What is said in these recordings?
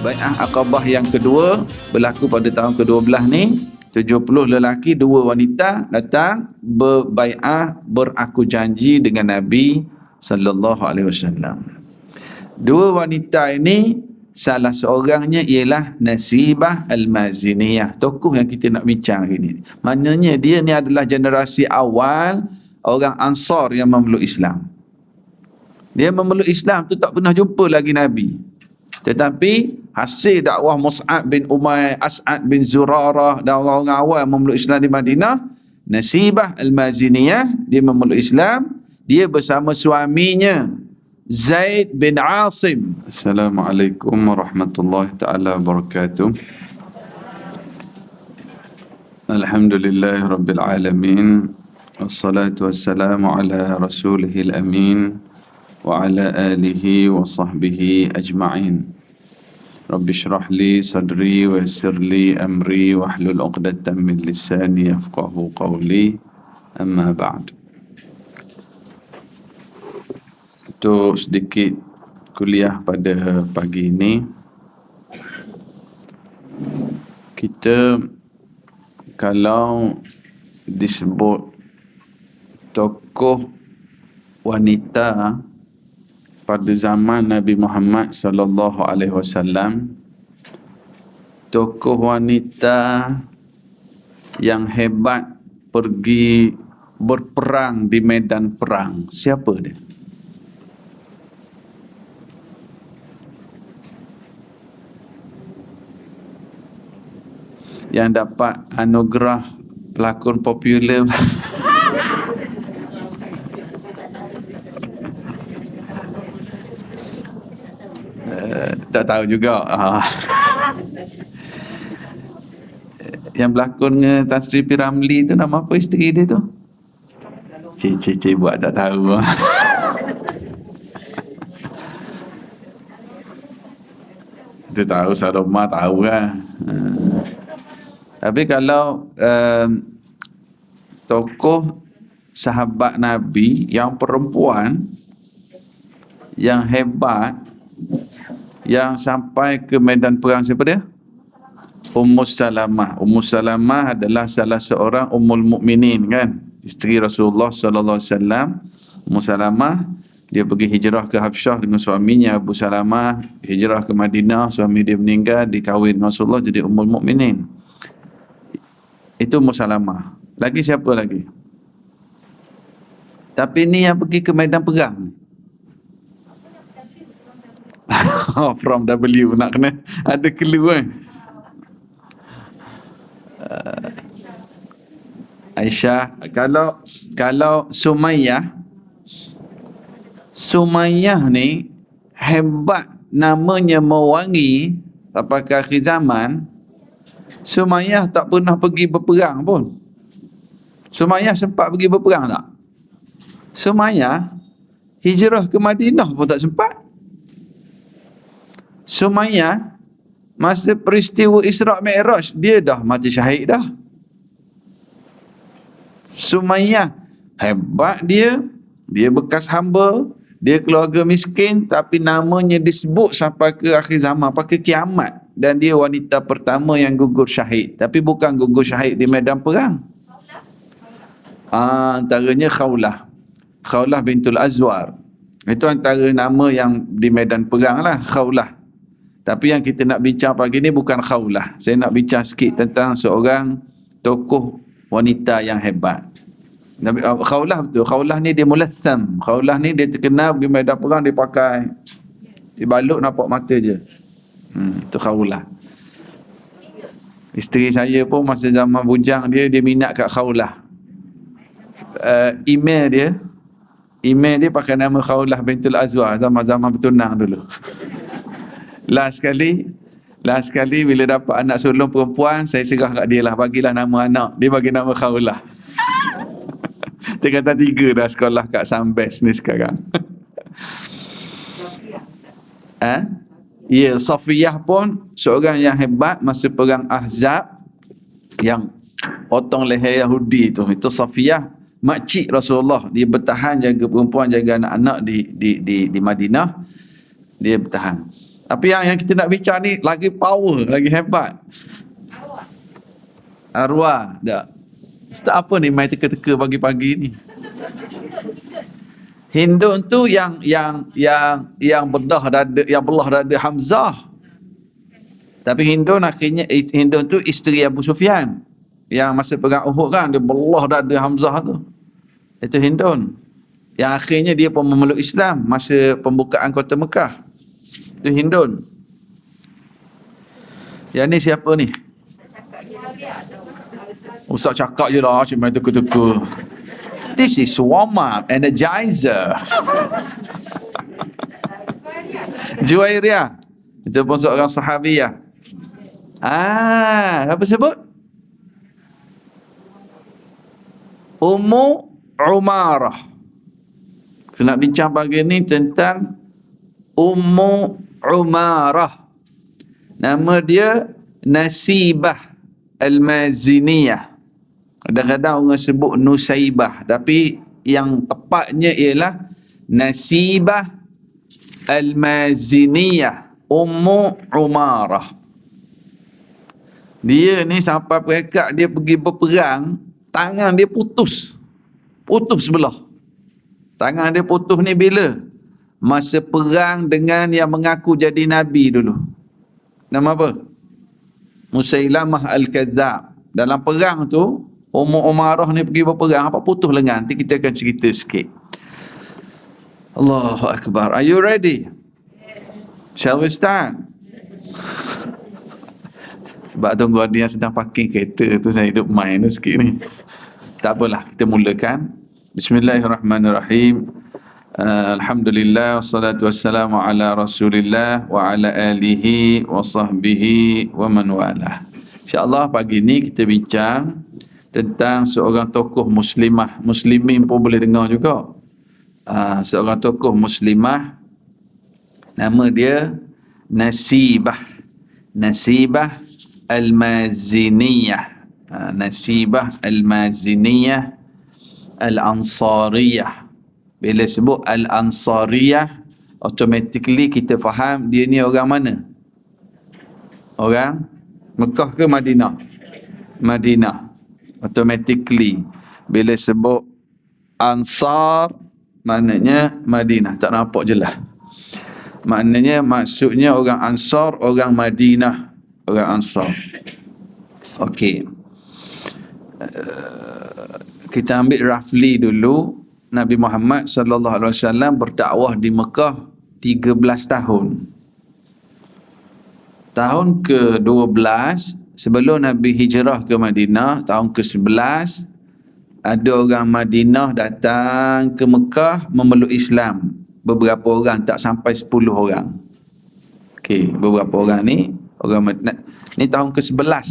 Bai'ah Aqabah yang kedua berlaku pada tahun ke-12 ni. 70 lelaki, 2 wanita datang berbai'ah, beraku janji dengan Nabi sallallahu alaihi wasallam. 2 wanita ini salah seorangnya ialah Nasibah Al-Maziniyah, tokoh yang kita nak bincang hari ni. Maknanya dia ni adalah generasi awal orang Ansar yang memeluk Islam. Dia memeluk Islam tu tak pernah jumpa lagi Nabi. Tetapi hasil dakwah Mus'ab bin Umair, As'ad bin Zurarah dan orang-orang awal memeluk Islam di Madinah, Nasibah Al-Maziniyah dia memeluk Islam, dia bersama suaminya Zaid bin Asim. Assalamualaikum warahmatullahi taala wabarakatuh. Alhamdulillahi rabbil alamin. Wassalatu wassalamu ala rasulihil amin wa ala alihi wa sahbihi ajma'in. Rabbi shrah li sadri wa yassir li amri wa hlul 'uqdatam min lisani yafqahu qawli. Amma ba'd. Untuk sedikit kuliah pada pagi ini, kita kalau disebut tokoh wanita pada zaman Nabi Muhammad sallallahu alaihi wasallam, tokoh wanita yang hebat pergi berperang di medan perang, siapa dia? Yang dapat anugerah pelakon popular tak tahu juga. Yang berlakon dengan Tan Sri P. Ramlee tu nama apa isteri dia tu? Cik buat tak tahu. Tu tahu, Saroma tahu kan. Tapi kalau tokoh sahabat Nabi yang perempuan yang hebat yang sampai ke medan perang, siapa dia? Ummu Salamah. Ummu Salamah adalah salah seorang ummul mukminin kan, isteri Rasulullah sallallahu alaihi wasallam. Ummu Salamah dia pergi hijrah ke Habsyah dengan suaminya Abu Salamah, hijrah ke Madinah, suami dia meninggal, dikahwin Rasulullah jadi ummul mukminin. Itu Ummu Salamah. Lagi siapa lagi? Tapi ni yang pergi ke medan perang. From W nak kena ada clue kan. Aisyah. Kalau Sumayyah ni hebat, namanya mewangi sampai ke akhir zaman. Sumayyah tak pernah pergi berperang pun. Sumayyah sempat pergi berperang tak? Sumayyah hijrah ke Madinah pun tak sempat. Sumayyah masa peristiwa Isra' Mi'raj dia dah mati syahid dah. Sumayyah hebat dia bekas hamba, dia keluarga miskin tapi namanya disebut sampai ke akhir zaman, sampai ke kiamat, dan dia wanita pertama yang gugur syahid, tapi bukan gugur syahid di medan perang. Antaranya Khawlah bintul Azwar. Itu antara nama yang di medan perang lah, Khawlah. Tapi yang kita nak bincang pagi ni bukan Khawlah. Saya nak bincang sikit tentang seorang tokoh wanita yang hebat. Khawlah betul. Khawlah ni dia mulatham. Khawlah ni dia terkenal pergi medan perang, dia pakai dibalut nampak mata je. Itu Khawlah. Isteri saya pun masa zaman bujang dia minat kat Khawlah. Email dia pakai nama Khawlah bintul Azwar zaman-zaman bertunang dulu. Last sekali bila dapat anak sulung perempuan, saya serah kat dia lah, bagilah nama anak. Dia bagi nama Khawlah. Tingkatan 3 dah sekolah kat Sambes ni sekarang. Ya, Safiyah pun seorang yang hebat masa perang Ahzab yang potong leher Yahudi tu. Itu Safiyah, makcik Rasulullah. Dia bertahan jaga perempuan, jaga anak-anak di Madinah. Dia bertahan. Tapi yang kita nak bincang ni lagi power, lagi hebat. Arwah. Tak. Ustaz apa ni main teka-teka pagi-pagi ni? Hindun tu yang belah dada Hamzah. Tapi Hindun akhirnya Hindun tu isteri Abu Sufyan. Yang masa perang Uhud kan dia belah dada Hamzah tu. Itu Hindun. Yang akhirnya dia pun memeluk Islam masa pembukaan kota Mekah. Itu Hindun. Yang ni siapa ni? Ustaz cakap je lah, cuma teka-teka. This is warm up, energizer. Juwairiyah. Itu pun seorang sahabiyah. Apa sebut? Ummu Umarah. Kita nak bincang pagi ni tentang Ummu Umarah. Nama dia Nasibah Al-Maziniyah. Kadang-kadang orang sebut Nusaibah, tapi yang tepatnya ialah Nasibah Al-Maziniyah Ummu Umarah. Dia ni sampai peringkat dia pergi berperang, tangan dia putus sebelah. Tangan dia putus ni bila? Masa perang dengan yang mengaku jadi Nabi dulu. Nama apa? Musailamah Al-Kadzab. Dalam perang tu Ummu Umarah ni pergi berperang, apa putus lengan. Nanti kita akan cerita sikit. Allahu Akbar. Are you ready? Shall we start? Sebab tunggu ada yang sedang parking kereta tu, saya hidup main tu sikit ni. Tak apalah, kita mulakan. Bismillahirrahmanirrahim. Alhamdulillah, wassalatu wassalamu ala Rasulillah wa ala alihi wa sahbihi wa man walah. InsyaAllah pagi ni kita bincang tentang seorang tokoh muslimah. Muslimin pun boleh dengar juga. Seorang tokoh muslimah, nama dia Nasibah Al-Maziniyah. Nasibah Al-Maziniyah Al-Ansariyah. Bila sebut Al-Ansariyah, automatically kita faham dia ni orang mana? Orang Mekah ke Madinah? Madinah. Automatically bila sebut Ansar, maknanya Madinah. Tak nampak jelas. Maknanya maksudnya orang Ansar, orang Madinah, orang Ansar. Okey. Kita ambil roughly dulu. Nabi Muhammad sallallahu alaihi wasallam berdakwah di Mekah 13 tahun. Tahun ke-12 sebelum Nabi hijrah ke Madinah, tahun ke-11, ada orang Madinah datang ke Mekah memeluk Islam. Beberapa orang, tak sampai 10 orang. Okey, beberapa orang ni, orang Madinah. Ni tahun ke-11.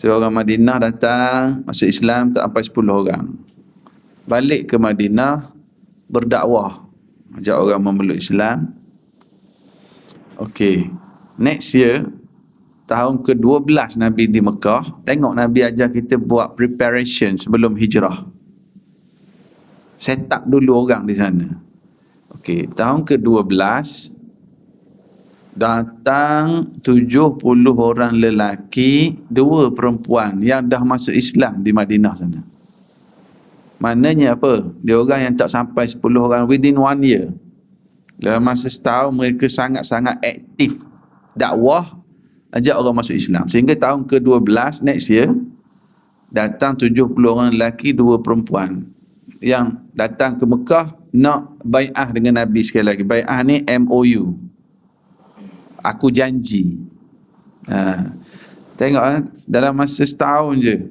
Seorang Madinah datang masuk Islam, tak sampai 10 orang. Balik ke Madinah, berdakwah, ajak orang memeluk Islam. Okey, next year, tahun ke-12 Nabi di Mekah. Tengok Nabi ajar kita buat preparation sebelum hijrah. Set up dulu orang di sana. Okey, tahun ke-12 datang 70 orang lelaki, 2 perempuan yang dah masuk Islam di Madinah sana. Maknanya apa? Dia orang yang tak sampai 10 orang within 1 year. Dalam masa setahun mereka sangat-sangat aktif dakwah, ajak orang masuk Islam. Sehingga tahun ke-12 next year datang 70 orang lelaki, 2 perempuan yang datang ke Mekah nak bai'ah dengan Nabi sekali lagi. Bai'ah ni MOU. Aku janji. Tengok dalam masa setahun je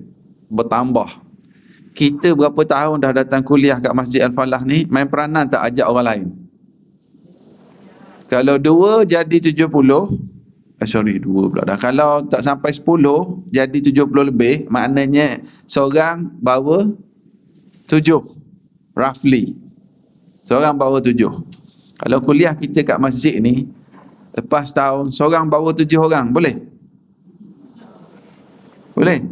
bertambah. Kita berapa tahun dah datang kuliah kat Masjid Al-Falah ni, main peranan tak ajak orang lain? Kalau 2 jadi 70, 2 pula dah. Kalau tak sampai 10 jadi 70 lebih, maknanya seorang bawa 7 roughly. Seorang bawa 7. Kalau kuliah kita kat masjid ni lepas tahun, seorang bawa 7 orang, boleh? Boleh?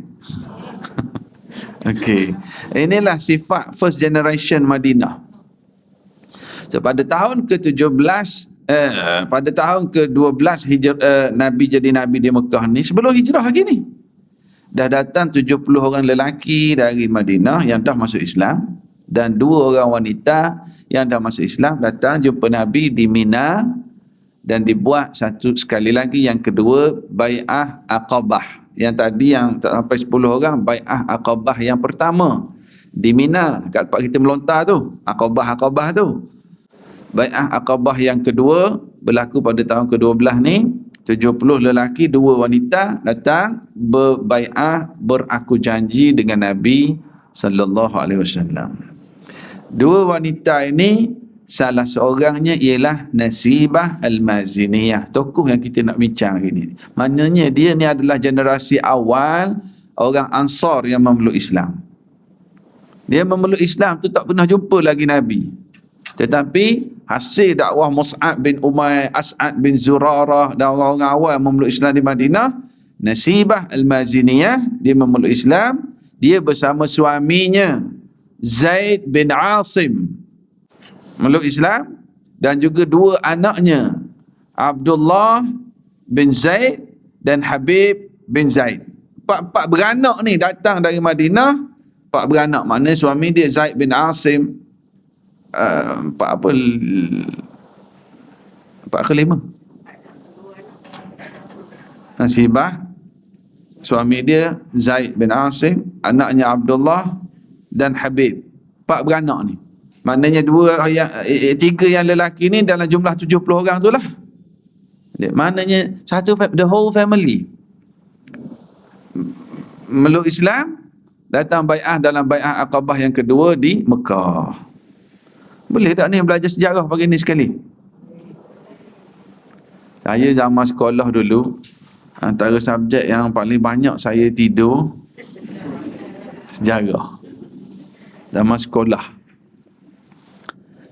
Okey. Inilah sifat first generation Madinah. So, pada tahun ke-17 pada tahun ke-12 Nabi jadi Nabi di Mekah ni, sebelum hijrah lagi ni, dah datang 70 orang lelaki dari Madinah yang dah masuk Islam, dan 2 orang wanita yang dah masuk Islam datang jumpa Nabi di Mina, dan dibuat satu sekali lagi yang kedua, Bai'ah Aqabah. Yang tadi yang tak sampai 10 orang, Bai'ah Aqabah yang pertama di Mina, kat tempat kita melontar tu, Aqabah tu. Bai'ah Aqabah yang kedua berlaku pada tahun ke-12 ni, 70 lelaki 2 wanita datang berbai'ah, beraku janji dengan Nabi sallallahu alaihi wasallam. 2 wanita ini salah seorangnya ialah Nasibah Al-Maziniyah, tokoh yang kita nak bincang hari ni. Maknanya dia ni adalah generasi awal orang Ansar yang memeluk Islam. Dia memeluk Islam tu tak pernah jumpa lagi Nabi. Tetapi hasil dakwah Mus'ab bin Umair, As'ad bin Zurarah dan orang-orang awal memeluk Islam di Madinah, Nasibah Al-Maziniyah dia memeluk Islam, dia bersama suaminya Zaid bin Asim memeluk Islam, dan juga 2 anaknya Abdullah bin Zaid dan Habib bin Zaid. 4 beranak ni datang dari Madinah, 4 beranak, maknanya suami dia Zaid bin Asim, 4 ke 5? Nasibah, suami dia Zaid bin Asim, anaknya Abdullah dan Habib. 4 beranak ni. Maknanya 3 yang lelaki ni dalam jumlah 70 orang tu lah. Maknanya the whole family meluk Islam, datang bai'ah dalam bai'ah Aqabah yang kedua di Mekah. Boleh tak ni belajar sejarah pagi ni sekali? Saya zaman sekolah dulu, antara subjek yang paling banyak saya tidur sejarah. Zaman sekolah.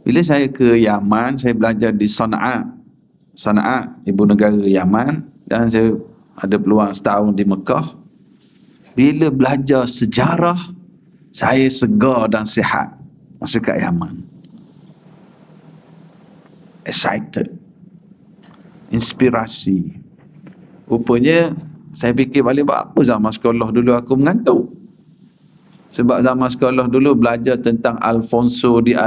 Bila saya ke Yaman, saya belajar di Sana'a, ibu negara Yaman, dan saya ada peluang setahun di Mekah. Bila belajar sejarah, saya segar dan sihat masa kat Yaman. Excited, inspirasi. Rupanya saya fikir balik, buat apa zaman sekolah dulu aku mengantuk? Sebab zaman sekolah dulu belajar tentang Alfonso di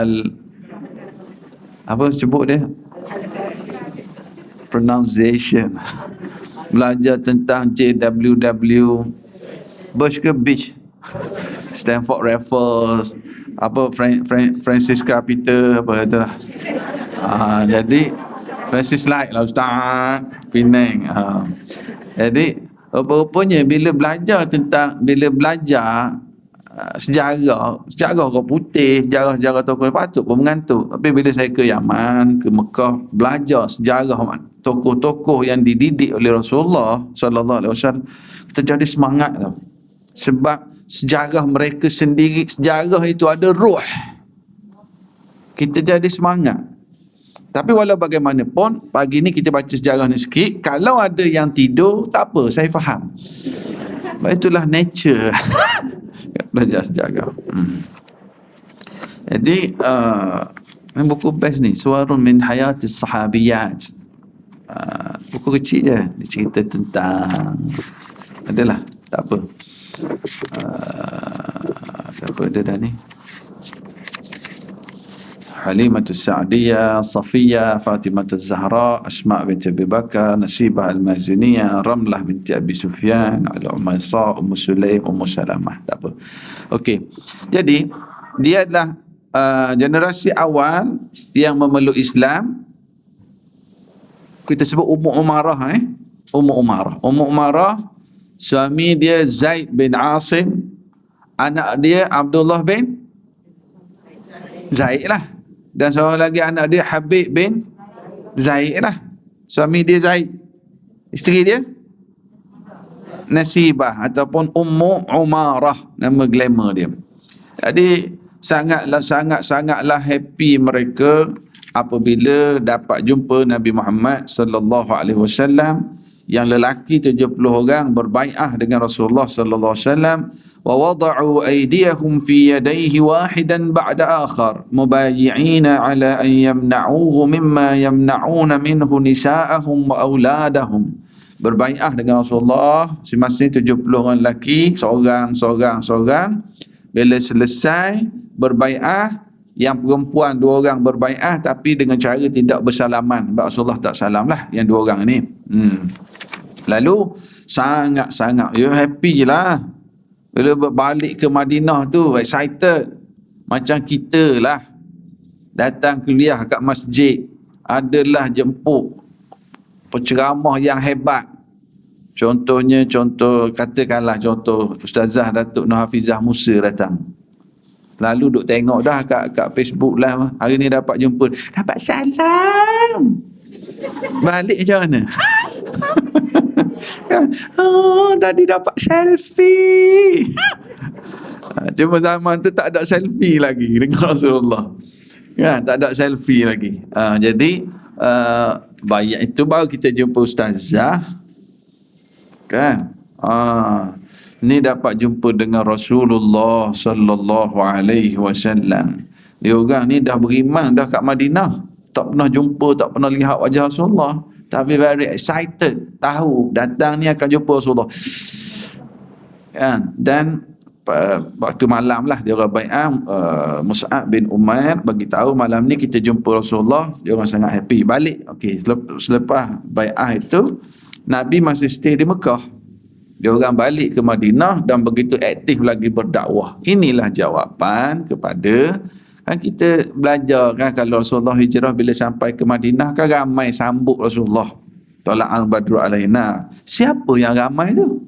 apa sebut dia? Pronunciation. Belajar tentang JWW Bush ke Beach, Stanford Raffles, apa Francis Peter, apa itu lah. Jadi Francis Light lah Ustaz, Penang. Jadi rupanya bila belajar sejarah orang putih, sejarah tokoh, patut pun mengantuk. Tapi bila saya ke Yaman, ke Mekah, belajar sejarah tokoh-tokoh yang dididik oleh Rasulullah sallallahu alaihi wasallam, kita jadi semangat tau. Sebab sejarah mereka sendiri, sejarah itu ada ruh. Kita jadi semangat. Tapi walau bagaimanapun, pagi ni kita baca sejarah ni sikit. Kalau ada yang tidur, tak apa, saya faham. Itulah nature belajar sejarah. Jadi ini buku best ni, Suwarun min Hayatis Sahabiyat. Buku kecil je, dia cerita tentang, adalah, tak apa. Siapa dia dah ni? Halimatus Sa'diyah, Safiyah, Fatimatus Zahra, Asma' binti Abi Bakar, Nasibah Al-Maziniyah, Ramlah binti Abi Sufyan, Al-Umaysah, Ummu Sulaim, Ummu Salamah. Tak apa. Okey. Jadi, dia adalah generasi awal yang memeluk Islam. Kita sebut Ummu Umarah. Ummu Umarah, suami dia Zaid bin Asim, anak dia Abdullah bin Zaid lah. Dan seorang lagi anak dia Habib bin Zaid lah. Suami dia Zaid. Isteri dia Nasibah ataupun Ummu Umarah, nama glamour dia. Jadi sangatlah happy mereka apabila dapat jumpa Nabi Muhammad sallallahu alaihi wasallam yang lelaki 70 orang berbai'ah dengan Rasulullah sallallahu alaihi wasallam, wa wada'u aydiyahum fi yadayhi wahidan ba'da akhar mubayyi'ina ala an yamna'uhu mimma yamna'una minhu nisa'ahum wa auladahum. Berbai'ah dengan Rasulullah masing-masing 70 orang lelaki, seorang. Bila selesai berbai'ah, yang perempuan 2 orang berbai'ah tapi dengan cara tidak bersalaman. Sebab Rasulullah tak salam lah yang 2 orang ni. Lalu sangat-sangat happy je lah. Bila balik ke Madinah tu excited. Macam kita lah datang kuliah kat masjid, adalah jemput penceramah yang hebat. Katakanlah contoh Ustazah Datuk Nur Hafizah Musa datang. Lalu duk tengok dah kat Facebook lah, hari ni dapat jumpa, dapat salam. Balik macam mana? Tadi dapat selfie. Cuma zaman tu tak ada selfie lagi dengan Rasulullah. Kan, tak ada selfie lagi. Jadi baik itu baru kita jumpa Ustazah. Kan? Ni dapat jumpa dengan Rasulullah sallallahu alaihi wasallam. Dia orang ni dah beriman dah kat Madinah, tak pernah jumpa, tak pernah lihat wajah Rasulullah, tapi very excited, tahu datang ni akan jumpa Rasulullah. Kan? Dan waktu malam lah dia orang bai'ah, Mus'ab bin Umair bagi tahu malam ni kita jumpa Rasulullah. Dia orang sangat happy. Balik, okey, selepas bai'ah itu Nabi masih stay di Mekah. Dia orang balik ke Madinah dan begitu aktif lagi berdakwah. Inilah jawapan kepada, kan kita belajar kan, kalau Rasulullah hijrah bila sampai ke Madinah kan ramai sambut Rasulullah. Tala'al badru alaina. Siapa yang ramai tu?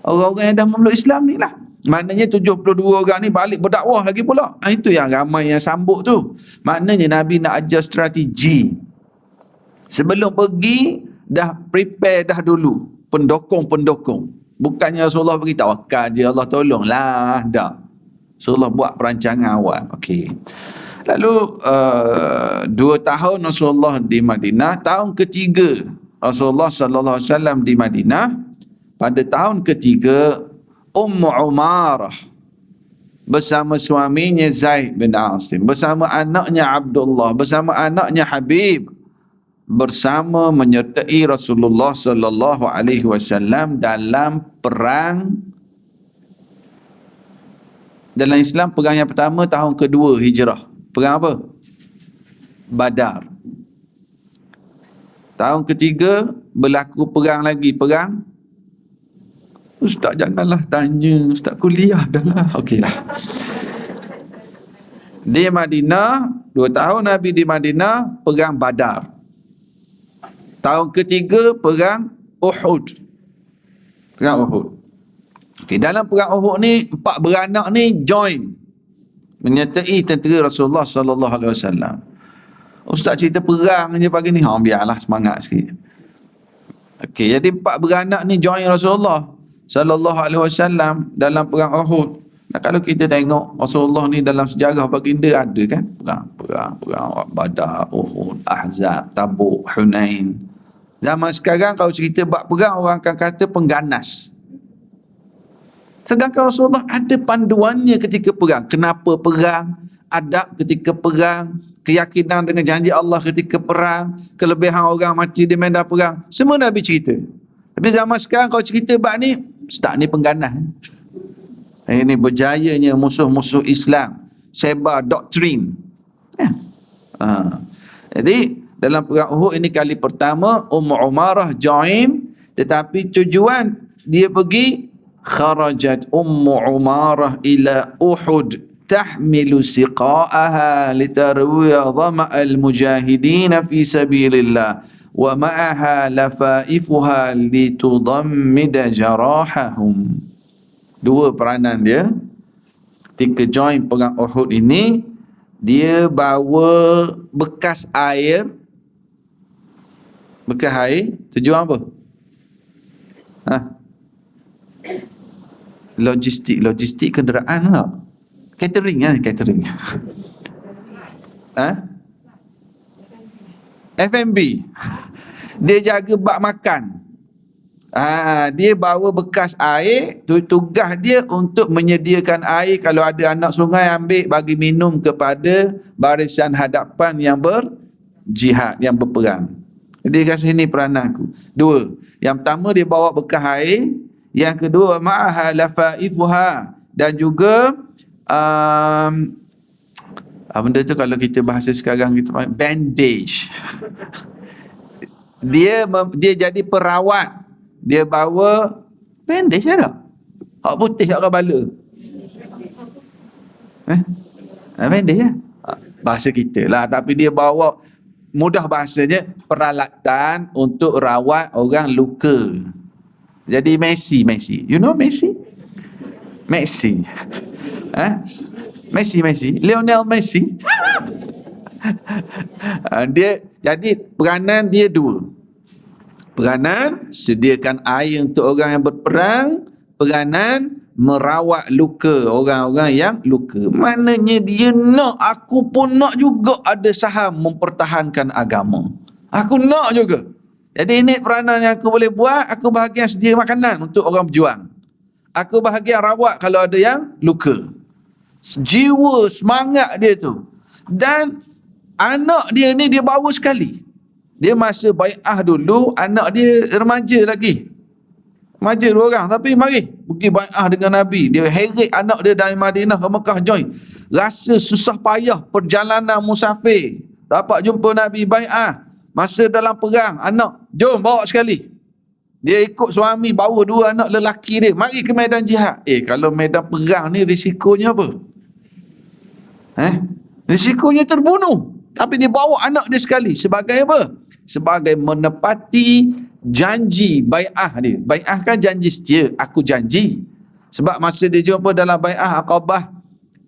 Orang-orang yang dah memeluk Islam ni lah. Maknanya 72 orang ni balik berdakwah lagi pula. Itu yang ramai yang sambut tu. Maknanya Nabi nak ajar strategi. Sebelum pergi dah prepare dah dulu pendokong-pendokong. Bukannya Rasulullah beritahu tawakal je, Allah tolonglah. Tak. Rasulullah buat perancangan awal. Okey. Lalu 2 tahun Rasulullah di Madinah. Tahun ketiga Rasulullah sallallahu alaihi wasallam di Madinah. Pada tahun ketiga, Ummu Umarah bersama suaminya Zaid bin Asim, bersama anaknya Abdullah, bersama anaknya Habib, bersama menyertai Rasulullah sallallahu alaihi wasallam dalam perang. Dalam Islam, perang yang pertama tahun kedua hijrah. Perang apa? Badar. Tahun ketiga berlaku perang lagi, perang. Ustaz janganlah tanya, Ustaz kuliah dah lah. Okeylah. Di Madinah, 2 tahun Nabi di Madinah, perang Badar. Tahun ketiga perang Uhud. Perang Uhud. Okey, dalam perang Uhud ni 4 beranak ni join menyertai tentera Rasulullah sallallahu alaihi wasallam. Ustaz cerita perang je pagi ni. Biarlah semangat sikit. Okey, jadi 4 beranak ni join Rasulullah sallallahu alaihi wasallam dalam perang Uhud. Nah, kalau kita tengok Rasulullah ni dalam sejarah baginda ada kan perang Badar, Uhud, Ahzab, Tabuk, Hunain. Zaman sekarang kalau cerita bab perang, orang akan kata pengganas. Sedangkan Rasulullah ada panduannya ketika perang. Kenapa perang, adab ketika perang, keyakinan dengan janji Allah ketika perang, kelebihan orang mati di medan perang, semua Nabi cerita. Tapi zaman sekarang kalau cerita bab ni, Ustaz ni pengganas. Ini berjayanya musuh-musuh Islam, sebar doktrin. Jadi dalam perang Uhud ini kali pertama Ummu Umarah join, tetapi tujuan dia pergi, kharajat Ummu Umarah ila Uhud tahmilu siqa'aha litarwiya dhama'al mujahidin fi sabilillah wa ma'aha lafaifuha litudammida jarahahum. 2 peranan dia ketika join perang Uhud ini. Dia bawa bekas air. Tujuan apa? Logistik kenderaan tak? Catering kan? Catering. F&B. Dia jaga bak makan. Dia bawa bekas air, tugas dia untuk menyediakan air. Kalau ada anak sungai, ambil bagi minum kepada barisan hadapan yang berjihad, yang berperang. Dia kata ini peranan aku. Dua. Yang pertama dia bawa bekas air. Yang kedua ma'aha lafaifuha, dan juga benda tu kalau kita bahasa sekarang kita panggil bandage. Dia jadi perawat. Dia bawa bandage ada. Hak putih hak kepala. Bandage ya. Bahasa kita lah, tapi dia bawa, mudah bahasanya, peralatan untuk rawat orang luka. Jadi Messi. You know Messi? Messi. Messi. Lionel Messi. Dia jadi peranan dia dua. Peranan sediakan air untuk orang yang berperang, peranan merawat luka orang-orang yang luka. Maknanya dia nak, aku pun nak juga ada saham mempertahankan agama. Aku nak juga. Jadi ini peranan yang aku boleh buat. Aku bahagian sedia makanan untuk orang berjuang. Aku bahagian rawat kalau ada yang luka. Jiwa, semangat dia tu. Dan anak dia ni dia bawa sekali. Dia masa bai'ah dulu, anak dia remaja lagi. Remaja 2 orang. Tapi mari pergi bai'ah dengan Nabi. Dia heret anak dia dari Madinah ke Mekah join. Rasa susah payah perjalanan musafir. Dapat jumpa Nabi bai'ah. Masa dalam perang, anak, jom bawa sekali. Dia ikut suami, bawa 2 anak lelaki dia. Mari ke medan jihad. Kalau medan perang ni risikonya apa? Risikonya terbunuh. Tapi dia bawa anak dia sekali. Sebagai apa? Sebagai menepati janji bai'ah dia. Bai'ah kan janji setia. Aku janji. Sebab masa dia jumpa dalam bai'ah Aqabah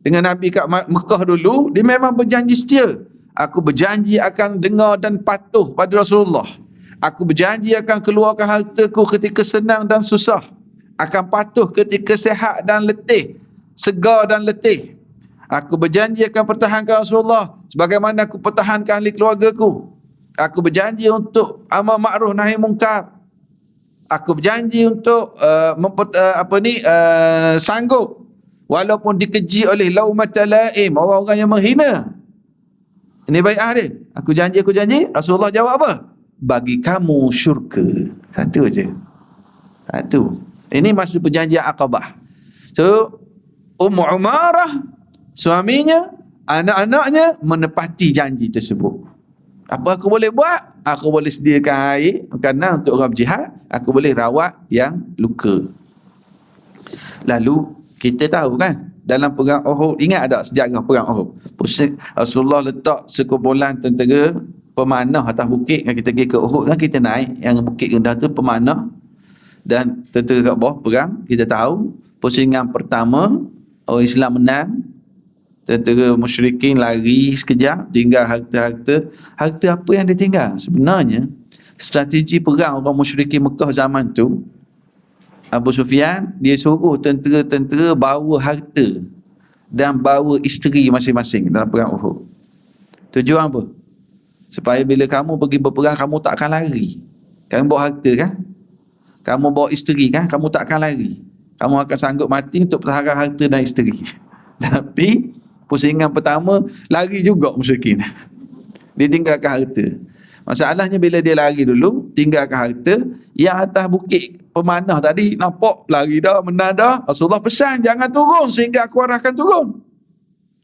dengan Nabi kat Mekah dulu, dia memang berjanji setia. Aku berjanji akan dengar dan patuh pada Rasulullah. Aku berjanji akan keluarkan hartaku ketika senang dan susah. Akan patuh ketika sehat dan letih, segar dan letih. Aku berjanji akan pertahankan Rasulullah sebagaimana aku pertahankan ahli keluargaku. Aku berjanji untuk amal ma'ruf nahi mungkar. Aku berjanji untuk sanggup walaupun dikeji oleh laumata laim, orang-orang yang menghina. Ini bai'ah dia. Aku janji. Rasulullah jawab apa? Bagi kamu syurga. Satu je. Satu. Ini masa perjanjian Aqabah. So, Ummu Umarah, suaminya, anak-anaknya menepati janji tersebut. Apa aku boleh buat? Aku boleh sediakan air, makanan untuk orang berjihad. Aku boleh rawat yang luka. Lalu, kita tahu kan, dalam perang Uhud, ingat tak sejarah perang Uhud? Rasulullah letak sekumpulan tentera pemanah atas bukit. Yang kita pergi ke Uhud kan, kita naik yang bukit rendah tu pemanah, dan tentera kat bawah perang. Kita tahu pusingan pertama orang Islam menang, tentera musyrikin lari sekejap, tinggal harta-harta. Harta apa yang dia tinggal? Sebenarnya strategi perang orang musyrikin Mekah zaman tu, Abu Sufyan dia suruh tentera-tentera bawa harta dan bawa isteri masing-masing dalam perang Uhud. Tujuan apa? Supaya bila kamu pergi berperang, kamu tak akan lari. Kamu bawa harta kan? Kamu bawa isteri kan? Kamu tak akan lari. Kamu akan sanggup mati untuk pertahankan harta dan isteri. Tapi pusingan pertama lari juga musyrikin. Dia tinggalkan harta. Masalahnya bila dia lari dulu, tinggalkan harta, yang atas bukit pemanah tadi nampak lari dah, menang dah. Rasulullah pesan jangan turun sehingga aku arahkan turun.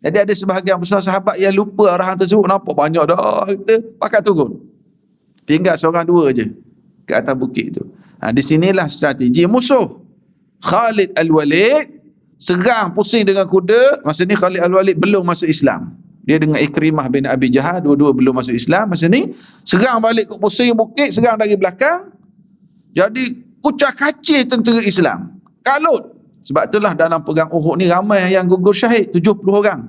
Jadi ada sebahagian besar sahabat yang lupa arahan tersebut, nampak banyak dah harta, pakat turun. Tinggal seorang dua je ke atas bukit tu. Di sinilah strategi musuh. Khalid Al-Walid serang pusing dengan kuda. Masa ni Khalid Al-Walid belum masuk Islam. Dia dengan Ikrimah bin Abi Jahal, dua-dua belum masuk Islam. Masa ni serang balik ke pusing bukit, serang dari belakang. Jadi kucak-kacir tentera Islam. Kalut. Sebab itulah dalam perang Uhud ni ramai yang gugur syahid, 70 orang.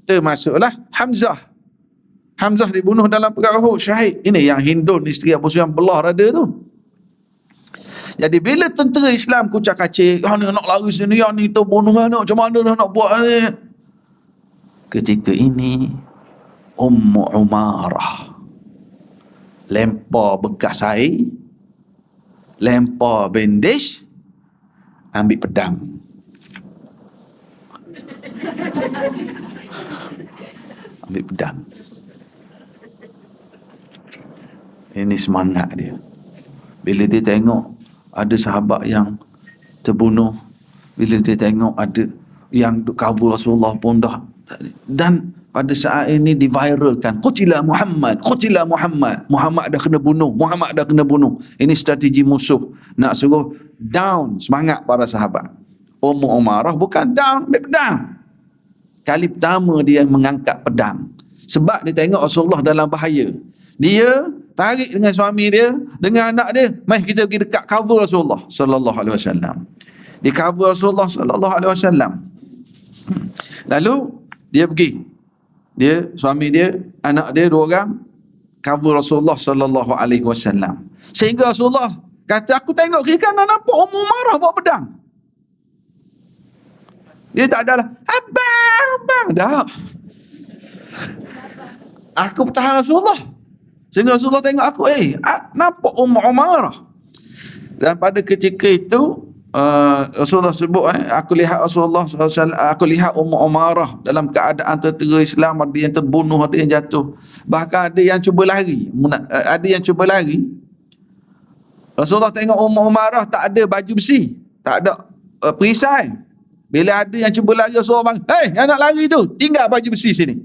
Termasuklah Hamzah. Hamzah dibunuh dalam perang Uhud, syahid. Ini yang Hindun, isteri Abu Sufyan belah dada tu. Jadi bila tentera Islam kucak-kacir, yang ni nak lari sini, yang ni terbunuh anak, macam mana nak buat ni? Ketika ini Ummu Umarah lempar bekas air, lempar bandage, ambil pedang. Ambil pedang. Ini semangat dia. Bila dia tengok ada sahabat yang terbunuh, bila dia tengok ada yang cover Rasulullah pun dah, dan pada saat ini diviralkan, qutila Muhammad, qutila Muhammad, Muhammad dah kena bunuh, Muhammad dah kena bunuh. Ini strategi musuh nak suruh down semangat para sahabat. Ummu Umarah bukan down, ambil pedang. Kali pertama dia mengangkat pedang sebab dia tengok Rasulullah dalam bahaya. Dia tarik dengan suami dia, dengan anak dia, mai kita pergi dekat cover Rasulullah sallallahu alaihi wasallam. Di cover Rasulullah sallallahu alaihi wasallam. Lalu dia pergi. Dia, suami dia, anak dia, dua orang cover Rasulullah sallallahu alaihi wasallam. Sehingga Rasulullah kata, aku tengok kiri kanan nampak Ummu Umarah bawa pedang. Dia tak ada lah, abang, dah. Aku bertahan Rasulullah. Sehingga Rasulullah tengok aku, nampak Ummu Umarah. Dan pada ketika itu, Rasulullah sebut, aku lihat Rasulullah SAW, aku lihat Ummu Umarah dalam keadaan tertera Islam, ada yang terbunuh, ada yang jatuh, bahkan ada yang cuba lari, Rasulullah tengok Ummu Umarah tak ada baju besi, tak ada perisai. Bila ada yang cuba lari, Rasulullah bang, yang nak lari tu, tinggal baju besi sini,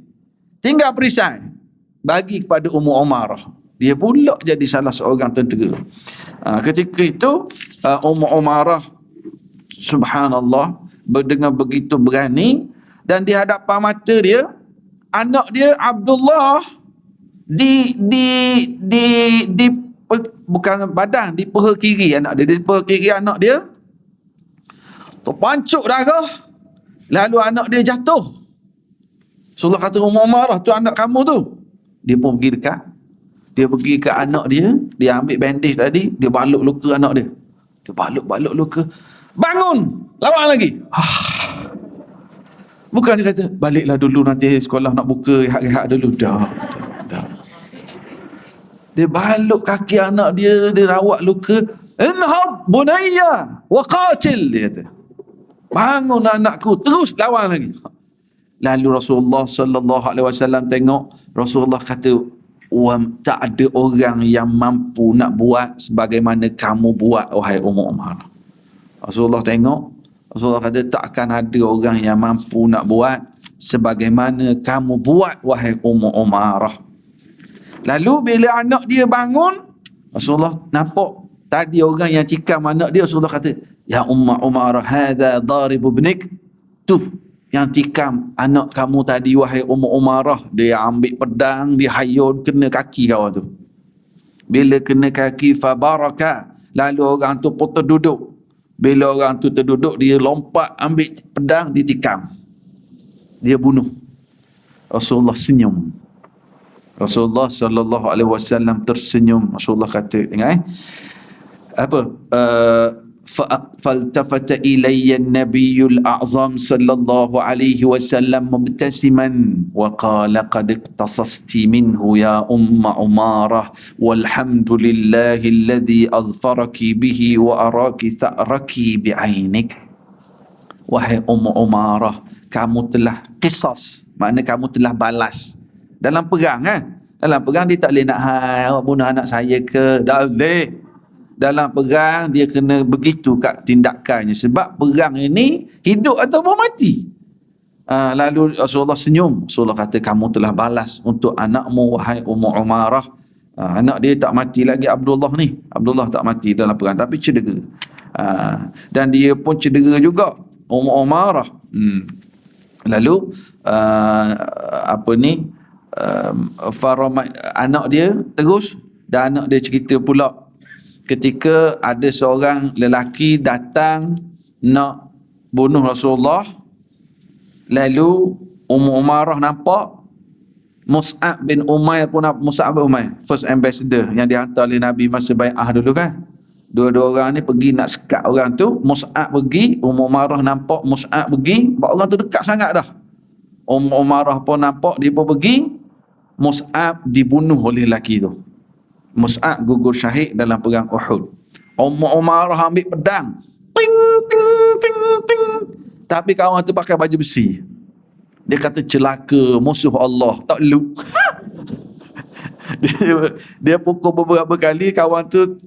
tinggal perisai, bagi kepada Ummu Umarah. Dia pula jadi salah seorang tentera. Ketika itu Ummu Umarah, subhanallah, dengan begitu berani, dan di hadapan mata dia, anak dia Abdullah bukan badan, di peha kiri anak dia, di peha kiri anak dia terpancuk darah, lalu anak dia jatuh. Rasulullah kata, Ummu Umarah, tu anak kamu tu. Dia pun pergi dekat, dia pergi ke anak dia, dia ambil bandage tadi, dia balut luka anak dia. Dia balut luka. Bangun, lawan lagi. Bukan dia kata, baliklah dulu, nanti sekolah nak buka, rehat-rehat dulu. Dah. Dia balut kaki anak dia, dia rawat luka. Inhab bunayya wa qatil, dia kata. Bangun anakku, terus lawan lagi. Lalu Rasulullah sallallahu alaihi wasallam tengok, Rasulullah kata, tak ada orang yang mampu nak buat sebagaimana kamu buat, wahai Ummu Umarah. Rasulullah tengok, Rasulullah kata, tak akan ada orang yang mampu nak buat sebagaimana kamu buat, wahai Ummu Umarah. Lalu bila anak dia bangun, Rasulullah nampak tadi orang yang tikam anak dia. Rasulullah kata, ya Ummu Umarah, hadha darib ibnik. Tu yang tikam anak kamu tadi, wahai Ummu Umarah. Dia ambil pedang, dia hayun, kena kaki kawan tu. Bila kena kaki, fabaraka, lalu orang tu pun terduduk. Bila orang tu terduduk, dia lompat, ambil pedang, ditikam, dia bunuh. Rasulullah senyum. Rasulullah sallallahu alaihi wasallam tersenyum. Rasulullah kata, ingat apa? فالتفت إلي النبي الأعظم صلى الله عليه وسلم مبتسما وقال قد اقتصصت منه يا أم عمارة والحمد لله الذي أظفرك به وأراك ثأرك بعينك. Wahai Ummu Umarah, kamu telah qisas, makna kamu telah balas dalam perang. Dalam perang dia tak boleh nak awak bunuh anak saya ke, tak boleh. Dalam perang dia kena begitu kat tindakannya, sebab perang ini hidup ataupun mati. Lalu Rasulullah senyum. Rasulullah kata, kamu telah balas untuk anakmu, wahai Ummu Umarah. Anak dia tak mati lagi, Abdullah ni. Abdullah tak mati dalam perang, tapi cedera. Dan dia pun cedera juga, Ummu Umarah. Lalu anak dia terus, dan anak dia cerita pula, ketika ada seorang lelaki datang nak bunuh Rasulullah, lalu Ummu Umarah nampak, Mus'ab bin Umair pun, Mus'ab bin Umair, first ambassador yang dihantar oleh Nabi masa bai'ah dulu kan. Dua-dua orang ni pergi nak sekat orang tu. Mus'ab pergi, Ummu Umarah nampak Mus'ab pergi, orang tu dekat sangat dah. Ummu Umarah pun nampak, dia pun pergi. Mus'ab dibunuh oleh lelaki tu. Mus'ab gugur syahid dalam perang Uhud. Umarah ambil pedang. Ting, ting, ting, ting. Tapi kawan tu pakai baju besi. Dia kata celaka musuh Allah. Tak lu. dia pukul beberapa kali, kawan tu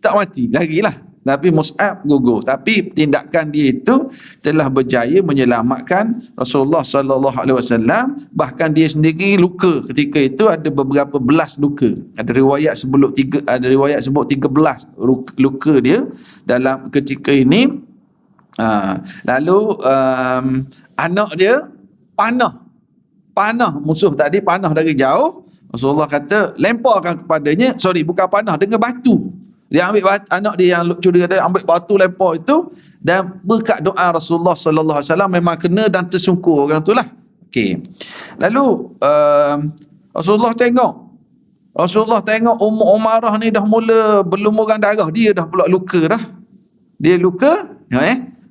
tak mati. Larilah. Tapi Mus'ab gugur. Tapi tindakan dia itu telah berjaya menyelamatkan Rasulullah sallallahu alaihi wasallam. Bahkan dia sendiri luka ketika itu, ada beberapa belas luka. Ada riwayat sebut 13 luka dia dalam ketika ini. Lalu anak dia panah musuh tadi, panah dari jauh. Rasulullah kata lemparkan kepadanya, bukan panah, dengan batu. Dia ambil anak dia yang curi, dia ambil batu lempar itu, dan berkat doa Rasulullah sallallahu alaihi wasallam memang kena dan tersungkur orang tu lah. Okey. Lalu Rasulullah tengok Ummu Umarah ni dah mula berlumuran darah, dia dah pula luka dah. Dia luka,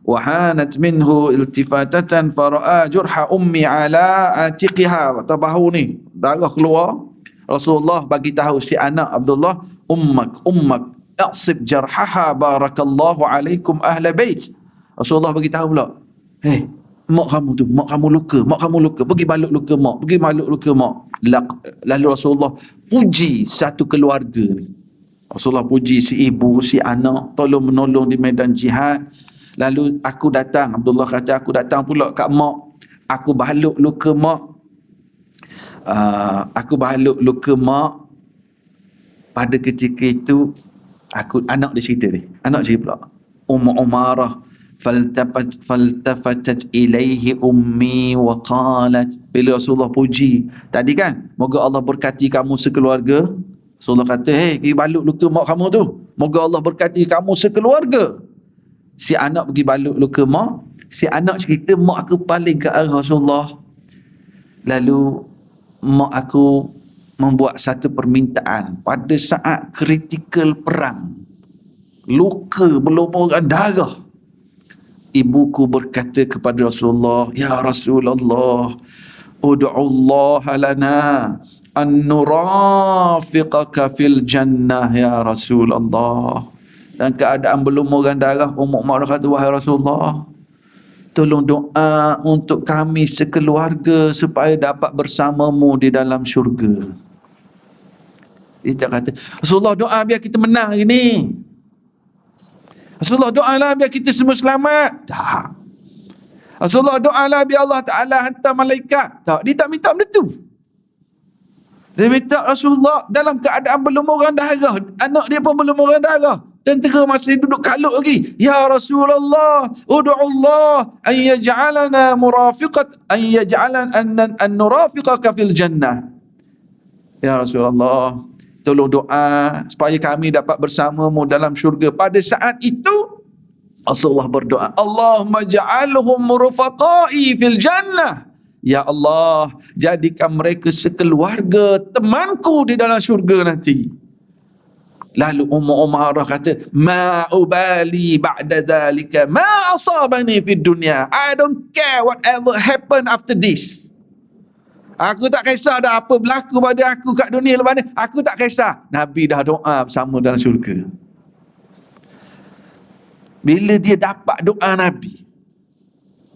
wahanat minhu iltifatatan fara'a jurha ummi ala atiqiha, tabahu ni darah keluar. Rasulullah bagi tahu si anak Abdullah, ummak aqsib jarhaha barakallahu alaikum ahla bait. Rasulullah bagi tahu pula, mak kamu luka, pergi balut luka mak. Lalu Rasulullah puji satu keluarga ni. Rasulullah puji si ibu, si anak, tolong menolong di medan jihad. Lalu Abdullah kata, aku datang pula kat mak, aku balut luka mak. Pada ketika itu anak dia cerita pula, Ummu Umarah faltafatat ilaihi ummi wa qalat, bila Rasulullah puji tadi kan, moga Allah berkati kamu sekeluarga. Rasulullah kata, pergi balut luka mak kamu tu, moga Allah berkati kamu sekeluarga. Si anak pergi balut luka mak. Si anak cerita, mak aku paling ke arah Rasulullah. Lalu mak aku membuat satu permintaan pada saat kritikal perang, luka berlumuran darah. Ibuku berkata kepada Rasulullah, ya Rasulullah, ud'ullah lana an nurafiqaka fil jannah ya Rasulullah. Dan keadaan berlumuran darah, Ummu Umarah kata, wahai Rasulullah, tolong doa untuk kami sekeluarga supaya dapat bersamamu di dalam syurga. Dia tak kata, Rasulullah doa biar kita menang hari ni, Rasulullah doalah biar kita semua selamat. Tak. Rasulullah doalah biar Allah Ta'ala hantar malaikat. Tak. Dia tak minta benda tu. Dia minta Rasulullah dalam keadaan berlumuran darah, anak dia pun berlumuran darah, tentera masih duduk kalut lagi. Ya Rasulullah, ud'ullah an yaj'alana murafiqat an yaj'alan an nurafiqaka fil jannah. Ya Rasulullah, tolong doa supaya kami dapat bersamamu dalam syurga. Pada saat itu Rasulullah berdoa, Allahumma ja'alhum murfaqai fil jannah. Ya Allah, jadikan mereka sekeluarga temanku di dalam syurga nanti. Lalu Ummu Umarah kata, ma ubali ba'da dhalika ma asabani fid dunya. I don't care whatever happen after this. Aku tak kisah dah apa berlaku pada aku kat dunia lepas ni. Aku tak kisah. Nabi dah doa bersama dalam syurga. Bila dia dapat doa Nabi,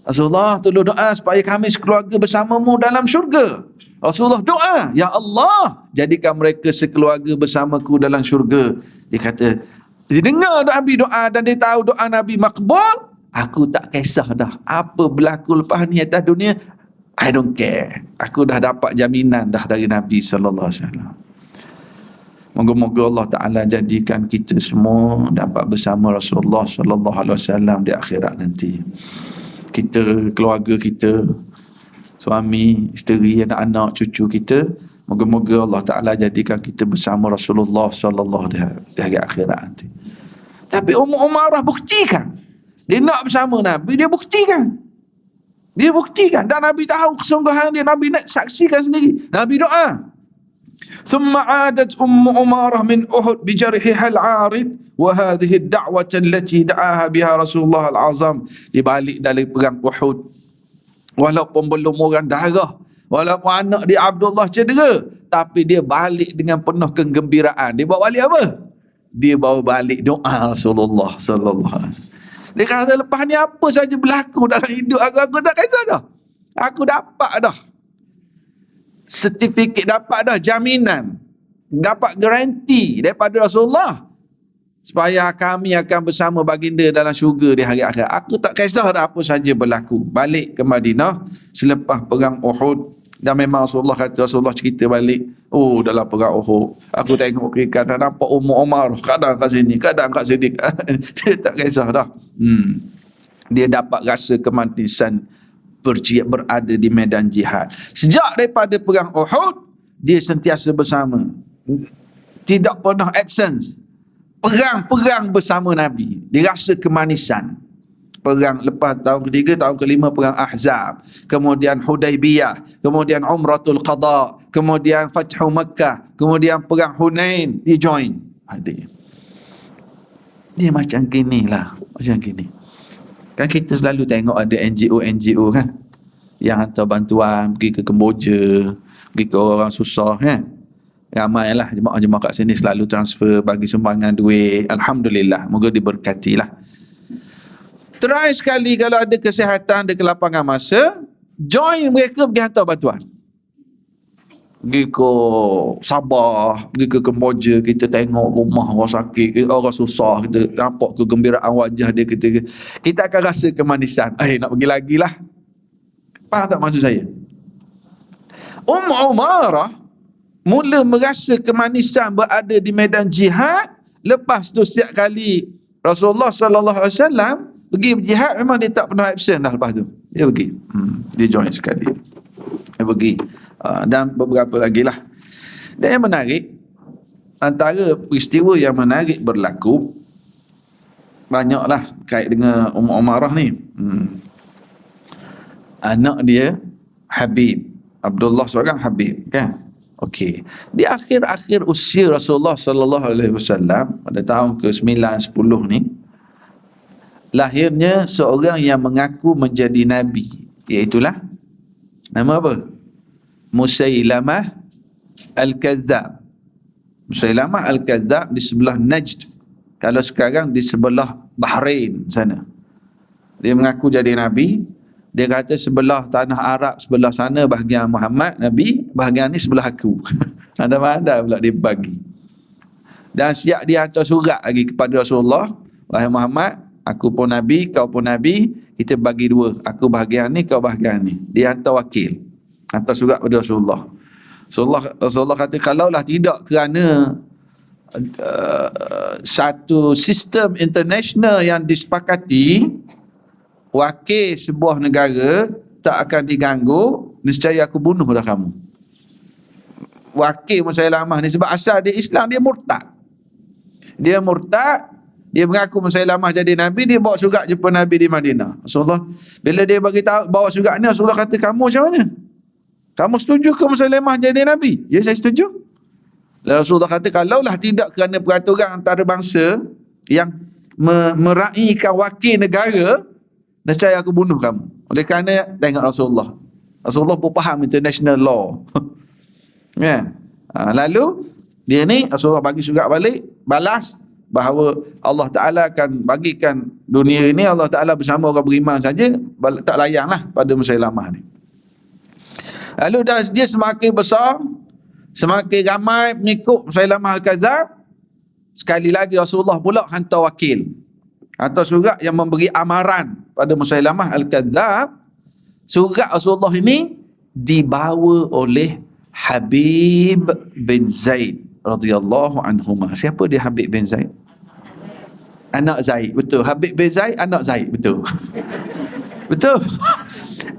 Rasulullah tolong doa supaya kami sekeluarga bersamamu dalam syurga. Rasulullah doa, ya Allah, jadikan mereka sekeluarga bersamaku dalam syurga. Dia kata, dia dengar Nabi doa dan dia tahu doa Nabi makbul. Aku tak kisah dah apa berlaku lepas ni atas dunia. I don't care. Aku dah dapat jaminan dah dari Nabi sallallahu alaihi wasallam. Moga-moga Allah Ta'ala jadikan kita semua dapat bersama Rasulullah sallallahu alaihi wasallam di akhirat nanti. Kita, keluarga kita, suami, isteri, anak-anak, cucu kita, moga-moga Allah Ta'ala jadikan kita bersama Rasulullah sallallahu alaihi wasallam di hari akhirat nanti. Tapi Ummu Umarah buktikan. Dia nak bersama Nabi, dia buktikan. Dan Nabi tahu kesungguhan dia. Nabi nak saksikan sendiri. Nabi doa. Thumma adat Ummu Umarah min Uhud bijarhiha al-arid wa hadhihi ad-da'wah allati da'aha biha Rasulullah al-Azam. Dia balik dari perang Uhud, walaupun berlumuran darah, Walaupun anak dia Abdullah cedera, tapi dia balik dengan penuh kegembiraan. Dia bawa balik apa? Dia bawa balik doa Rasulullah sallallahu alaihi wasallam. Dia kata, lepas ni apa saja berlaku dalam hidup aku tak kisah dah. Aku dapat dah sertifikat, dapat dah jaminan, dapat garanti daripada Rasulullah supaya kami akan bersama baginda dalam syurga di hari akhir. Aku tak kisah dah apa saja berlaku. Balik ke Madinah selepas perang Uhud, dan memang Rasulullah cerita balik, oh dalam perang Uhud aku tengok kiri kanan nampak Umar kadang kat sini, kadang kat sini. Dia tak kisah dah. Dia dapat rasa kemanisan berada di medan jihad. Sejak daripada perang Uhud, dia sentiasa bersama, tidak pernah absence. Perang bersama Nabi. Dia rasa kemanisan. Perang lepas tahun ketiga, tahun kelima perang Ahzab, kemudian Hudaibiyah, kemudian Umratul Qada, kemudian Fathu Makkah, kemudian perang Hunain, dia join. Dia macam gini lah, macam gini. Kan kita selalu tengok ada NGO kan, yang hantar bantuan pergi ke Kemboja, pergi ke orang susah kan. Ramailah jemaah-jemaah kat sini selalu transfer, bagi sumbangan duit. Alhamdulillah, moga diberkatilah. Try sekali kalau ada kesihatan, ada kelapangan masa, join mereka pergi hantar bantuan. Pergi ke Sabah, pergi ke Kemboja, kita tengok rumah orang sakit, orang susah, kita nampak kegembiraan wajah dia, kita akan rasa kemanisan. Nak pergi lagi lah. Faham tak maksud saya? Umarah mula merasa kemanisan berada di medan jihad. Lepas tu setiap kali Rasulullah sallallahu alaihi wasallam pergi berjihad, memang dia tak pernah absent dah. Lepas tu dia pergi, dia join sekali, dia pergi, dan beberapa lagi lah. Dan yang menarik, antara peristiwa yang menarik berlaku, banyaklah kait dengan Umarah ni. Anak dia Habib, Abdullah seorang Habib kan. Okey. Di akhir-akhir usia Rasulullah sallallahu alaihi wasallam pada tahun ke-9 10 ni, lahirnya seorang yang mengaku menjadi nabi, iaitulah nama apa? Musailamah Al-Kazzab. Musailamah Al-Kazzab di sebelah Najd. Kalau sekarang di sebelah Bahrain sana. Dia mengaku jadi nabi. Dia kata sebelah tanah Arab, sebelah sana bahagian Muhammad, Nabi, bahagian ni sebelah aku. Ada pula dia bagi. Dan siap dia hantar surat lagi kepada Rasulullah, wahai Muhammad, aku pun Nabi, kau pun Nabi, kita bagi dua. Aku bahagian ni, kau bahagian ni. Dia hantar wakil, hantar surat kepada Rasulullah. Rasulullah kata, kalaulah tidak kerana satu sistem international yang disepakati, wakil sebuah negara tak akan diganggu, nescaya aku bunuh dah kamu. Wakil Musailamah ni sebab asal dia Islam, dia murtad. Dia mengaku Musailamah jadi Nabi, dia bawa surat jumpa Nabi di Madinah. Rasulullah, bila dia bagi tahu bawa surat ni, Rasulullah kata, kamu macam mana? Kamu setuju ke Musailamah jadi Nabi? Ya, saya setuju. Lalu Rasulullah kata, kalaulah tidak kerana peraturan antara bangsa yang meraihkan wakil negara, nescaya aku bunuh kamu. Oleh kerana tengok Rasulullah pun faham international law. Ya. Lalu dia ni Rasulullah bagi surat balik, balas bahawa Allah Ta'ala akan bagikan dunia ini, Allah Ta'ala bersama orang beriman saja, tak layanglah pada Musailamah ni. Lalu dia semakin besar, semakin ramai pengikut Musailamah Al-Kazzab. Sekali lagi Rasulullah pula hantar wakil, hantar surat yang memberi amaran pada Musailamah Al-Kazzab. Surat Rasulullah ini dibawa oleh Habib bin Zaid radhiyallahu anhuma. Siapa dia Habib bin Zaid? Anak Zaid, betul. Habib bin Zaid anak Zaid, betul. Betul.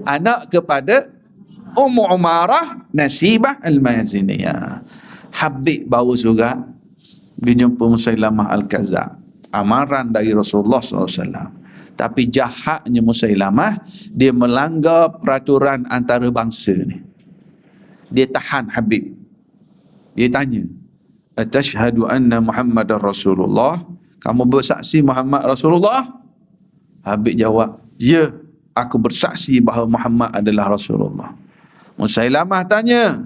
Anak kepada Ummu Umarah Nasibah Al-Maziniyah. Habib bawa surat, dia jumpa Musailamah Al-Kazzab, amaran dari Rasulullah SAW. Tapi jahatnya Musailamah, dia melanggar peraturan antara bangsa ni. Dia tahan Habib. Dia tanya, atashhadu anna Muhammadar Rasulullah? Kamu bersaksi Muhammad Rasulullah? Habib jawab, ya, aku bersaksi bahawa Muhammad adalah Rasulullah. Musailamah tanya,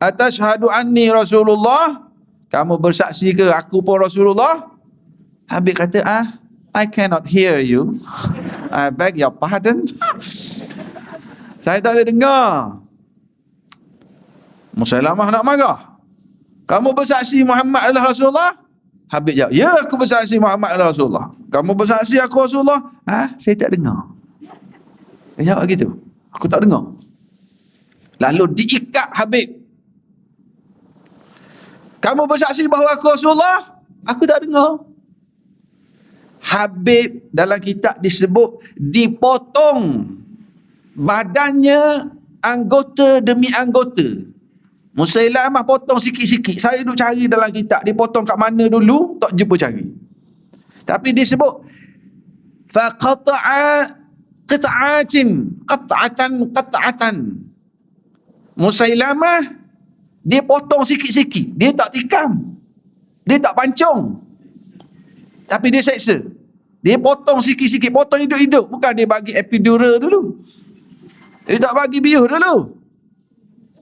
atashhadu anni Rasulullah? Kamu bersaksi ke aku pun Rasulullah? Habib kata, I cannot hear you. I beg your pardon. Saya tak boleh dengar. Musailamah nak marah. Kamu bersaksi Muhammad adalah Rasulullah? Habib jawab, ya, aku bersaksi Muhammad adalah Rasulullah. Kamu bersaksi aku Rasulullah? Saya tak dengar. Dia jawab gitu. Aku tak dengar. Lalu diikat Habib. Kamu bersaksi bahawa aku Rasulullah? Aku tak dengar. Habib dalam kitab disebut dipotong badannya anggota demi anggota. Musailamah potong sikit-sikit. Saya duk cari dalam kitab, dia potong kat mana dulu, tak jumpa cari. Tapi disebut faqata'a qat'atan. Musailamah dia potong sikit-sikit. Dia tak tikam. Dia tak pancung. Tapi dia seksa. Dia potong sikit-sikit, potong hidup-hidup. Bukan dia bagi epidural dulu. Dia tak bagi bius dulu.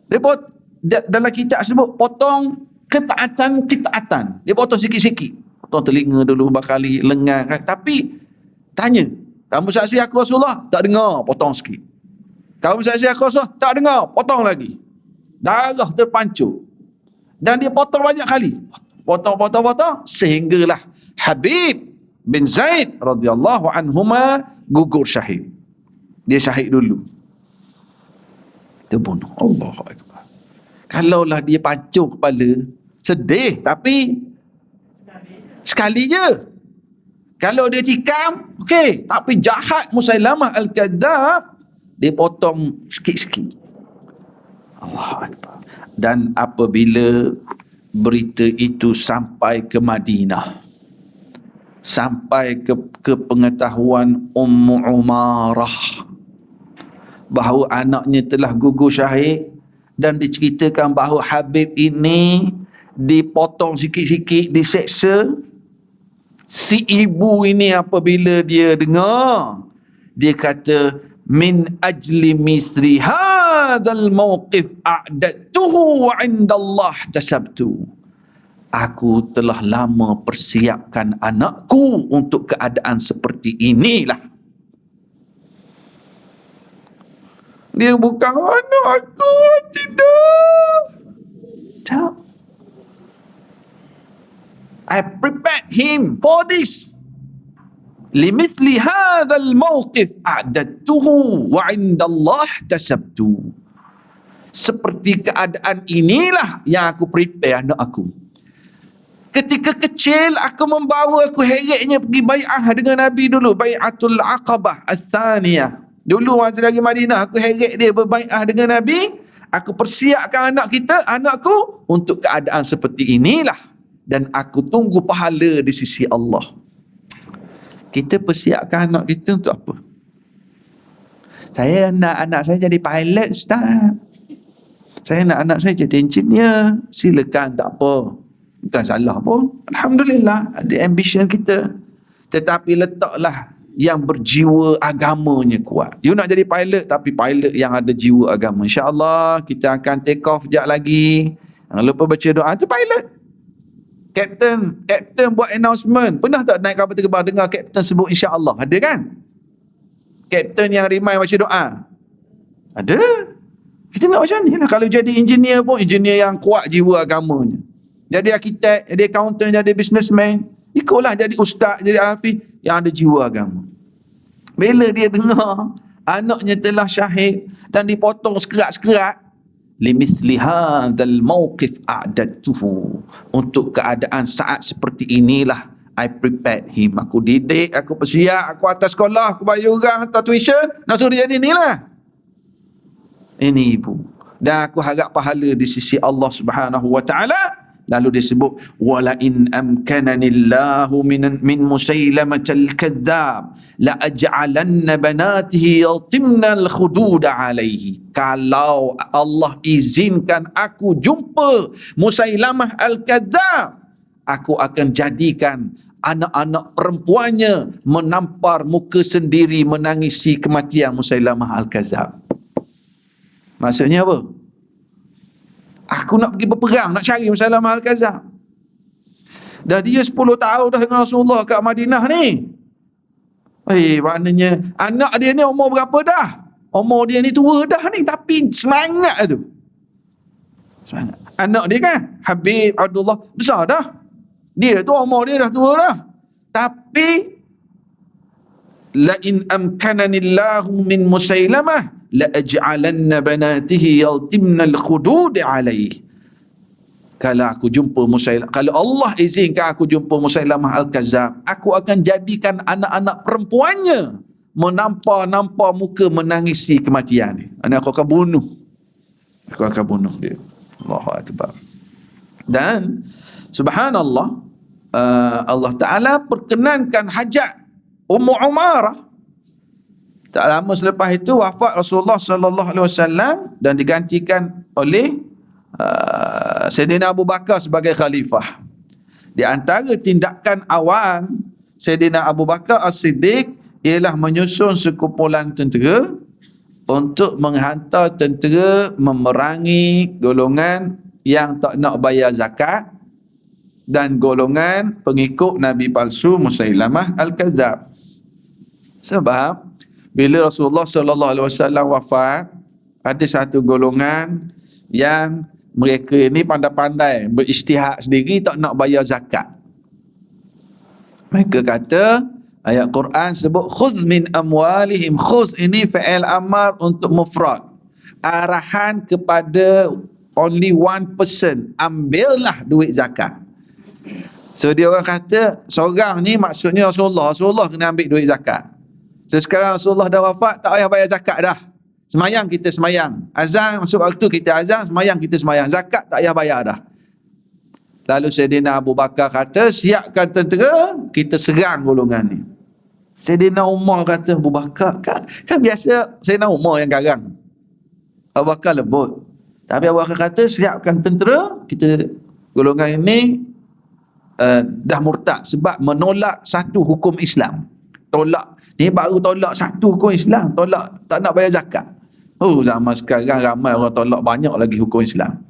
Dia dalam kitab sebut potong ketaatan. Dia potong sikit-sikit. Potong telinga dulu berkali, lengan. Tapi tanya, kamu saksi aku Rasulullah? Tak dengar, potong sikit. Kamu saksi aku Rasulullah? Tak dengar, potong lagi. Darah terpancur. Dan dia potong banyak kali. Potong. Sehinggalah Habib bin Zaid radhiyallahu anhuma gugur syahid. Dia syahid dulu. Terbunuh. Allahu Akbar. Kalaulah dia pancung kepala, sedih, tapi sekali je. Kalau dia tikam, okey. Tapi jahat Musailamah Al-Kadzab, dia potong sikit-sikit. Allahu Akbar. Dan apabila berita itu sampai ke Madinah, sampai ke pengetahuan Ummu Umarah bahawa anaknya telah gugur syahid, dan diceritakan bahawa Habib ini dipotong sikit-sikit, diseksa, si ibu ini apabila dia dengar, dia kata, min ajli misri hadzal mawqif a'dadtuhu wa 'inda Allah tasabtu. Aku telah lama persiapkan anakku untuk keadaan seperti inilah. Dia bukan anak aku, tidak. Tak. I prepared him for this. Limithli hadzal mawqif a'dadtuhu wa 'inda Allah tasabtu. Seperti keadaan inilah yang aku prepare anak aku. Ketika kecil aku membawa, aku heretnya pergi bai'ah dengan Nabi dulu, bai'atul Aqabah Ats-Tsaniyah. Dulu masa lagi Madinah, aku heret dia berbai'ah dengan Nabi. Aku persiapkan anakku untuk keadaan seperti inilah, dan aku tunggu pahala di sisi Allah. Kita persiapkan anak kita untuk apa? Saya nak anak saya jadi pilot, Ustaz. Saya nak anak saya jadi engineer. Silakan, tak apa. Bukan salah pun. Alhamdulillah, ada ambition kita. Tetapi letaklah yang berjiwa agamanya kuat. You nak jadi pilot, tapi pilot yang ada jiwa agama. InsyaAllah kita akan take off sekejap lagi. Jangan lupa baca doa. Itu pilot. Captain buat announcement. Pernah tak naik kapal terbang dengar Captain sebut insyaAllah? Ada kan? Captain yang rimai baca doa. Ada. Kita nak macam ni lah. Kalau jadi engineer pun, engineer yang kuat jiwa agamanya. Jadi arkitek, jadi accountant, jadi businessman. Ikutlah jadi ustaz, jadi hafiz yang ada jiwa agama. Bila dia dengar anaknya telah syahid dan dipotong sekerat-sekerat, limithli hadzal mawqif a'dadtuhu. Untuk keadaan saat seperti inilah I prepared him. Aku didik, aku persiap, aku atas sekolah, aku bayar orang, hantar tuition, nak suruh dia jadi inilah. Ini ibu. Dan aku harap pahala di sisi Allah Subhanahu wa taala. Lalu disebut wala in amkananillahu min musailamatil kadzdzab la aj'alanna banatihi yatimnal khudud alaihi. Kalau Allah izinkan aku jumpa Musailamah al-Kadzdzab, aku akan jadikan anak-anak perempuannya menampar muka sendiri menangisi kematian Musailamah al-Kadzdzab. Maksudnya apa? Aku nak pergi berperang, nak cari Musailamah Al-Kadzab. Dah dia 10 tahun dah dengan Rasulullah kat Madinah ni. Maknanya anak dia ni umur berapa dah? Umur dia ni tua dah ni, tapi semangat tu. Semangat. Anak dia kan Habib Abdullah besar dah. Dia tu umur dia dah tua dah. Tapi la in amkananillahu min Musailamah la aj'alanna banatihi yaltimna al-khudud alayhi. Kalau aku jumpa Musailamah, kalau Allah izinkan aku jumpa Musailamah Al-Kadzab, aku akan jadikan anak-anak perempuannya menampak muka menangisi kematian ni. Aku akan bunuh. Aku akan bunuh dia. Allahu Akbar. Dan subhanallah, Allah Ta'ala perkenankan hajat Ummu Umarah. Tak lama selepas itu wafat Rasulullah sallallahu alaihi wasallam dan digantikan oleh Sayyidina Abu Bakar sebagai khalifah. Di antara tindakan awal Sayyidina Abu Bakar As-Siddiq ialah menyusun sekumpulan tentera untuk menghantar tentera memerangi golongan yang tak nak bayar zakat dan golongan pengikut Nabi palsu Musailamah Al-Kadzab. Sebab bila Rasulullah sallallahu alaihi wasallam wafat, ada satu golongan yang mereka ini pandai-pandai berijtihad sendiri, tak nak bayar zakat. Mereka kata, ayat Quran sebut khudh min amwalihim. Khudh ini fi'il amar untuk mufrad, arahan kepada only one person, ambillah duit zakat. So dia orang kata seorang ni maksudnya Rasulullah kena ambil duit zakat. So sekarang Rasulullah dah wafat, tak payah bayar zakat dah. Semayang kita semayang, azan masuk waktu kita azan, semayang kita semayang, zakat tak payah bayar dah. Lalu Sayyidina Abu Bakar kata, siapkan tentera, kita serang golongan ni. Sayyidina Umar kata, Abu Bakar kan biasa Sayyidina Umar yang garang, Abu Bakar lembut. Tapi Abu Bakar kata, siapkan tentera, kita golongan ini dah murtad sebab menolak satu hukum Islam. Tolak ni, baru tolak satu hukum Islam, tolak tak nak bayar zakat. Zaman sekarang ramai orang tolak banyak lagi hukum Islam.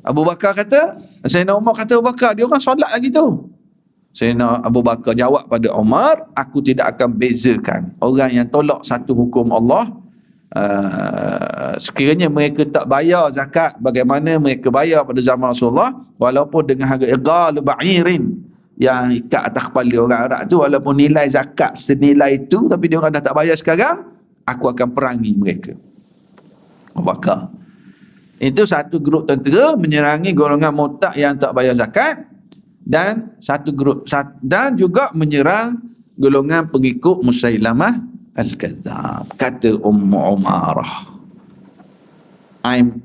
Abu Bakar kata, Sayyidina Umar kata, Abu Bakar, dia orang solat lagi tu. Sayyidina Abu Bakar jawab pada Umar, aku tidak akan bezakan orang yang tolak satu hukum Allah, sekiranya mereka tak bayar zakat bagaimana mereka bayar pada zaman Rasulullah, walaupun dengan harga iqal ba'irin yang ikat atas kepala orang Arab tu, walaupun nilai zakat senilai itu, tapi dia orang dah tak bayar sekarang, aku akan perangi mereka. Abu Bakar. Itu satu grup tentera menyerangi golongan murtad yang tak bayar zakat, dan satu grup dan juga menyerang golongan pengikut Musailamah Al-Kadzab. Kata Ummu Umarah, I'm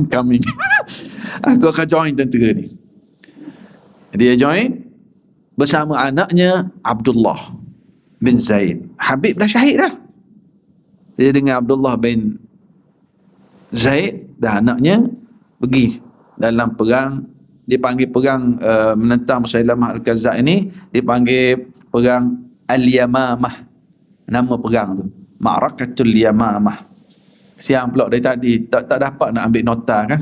coming. Aku akan join tentera ni. Dia join bersama anaknya Abdullah bin Zaid. Habib dah syahid dah. Dia dengan Abdullah bin Zaid dan anaknya pergi dalam perang. Dipanggil perang menentang Musailamah Al-Kadzab ini, dipanggil perang Al-Yamamah. Nama perang tu Ma'rakatul Yamamah. Siang pula dari tadi tak dapat nak ambil nota kan.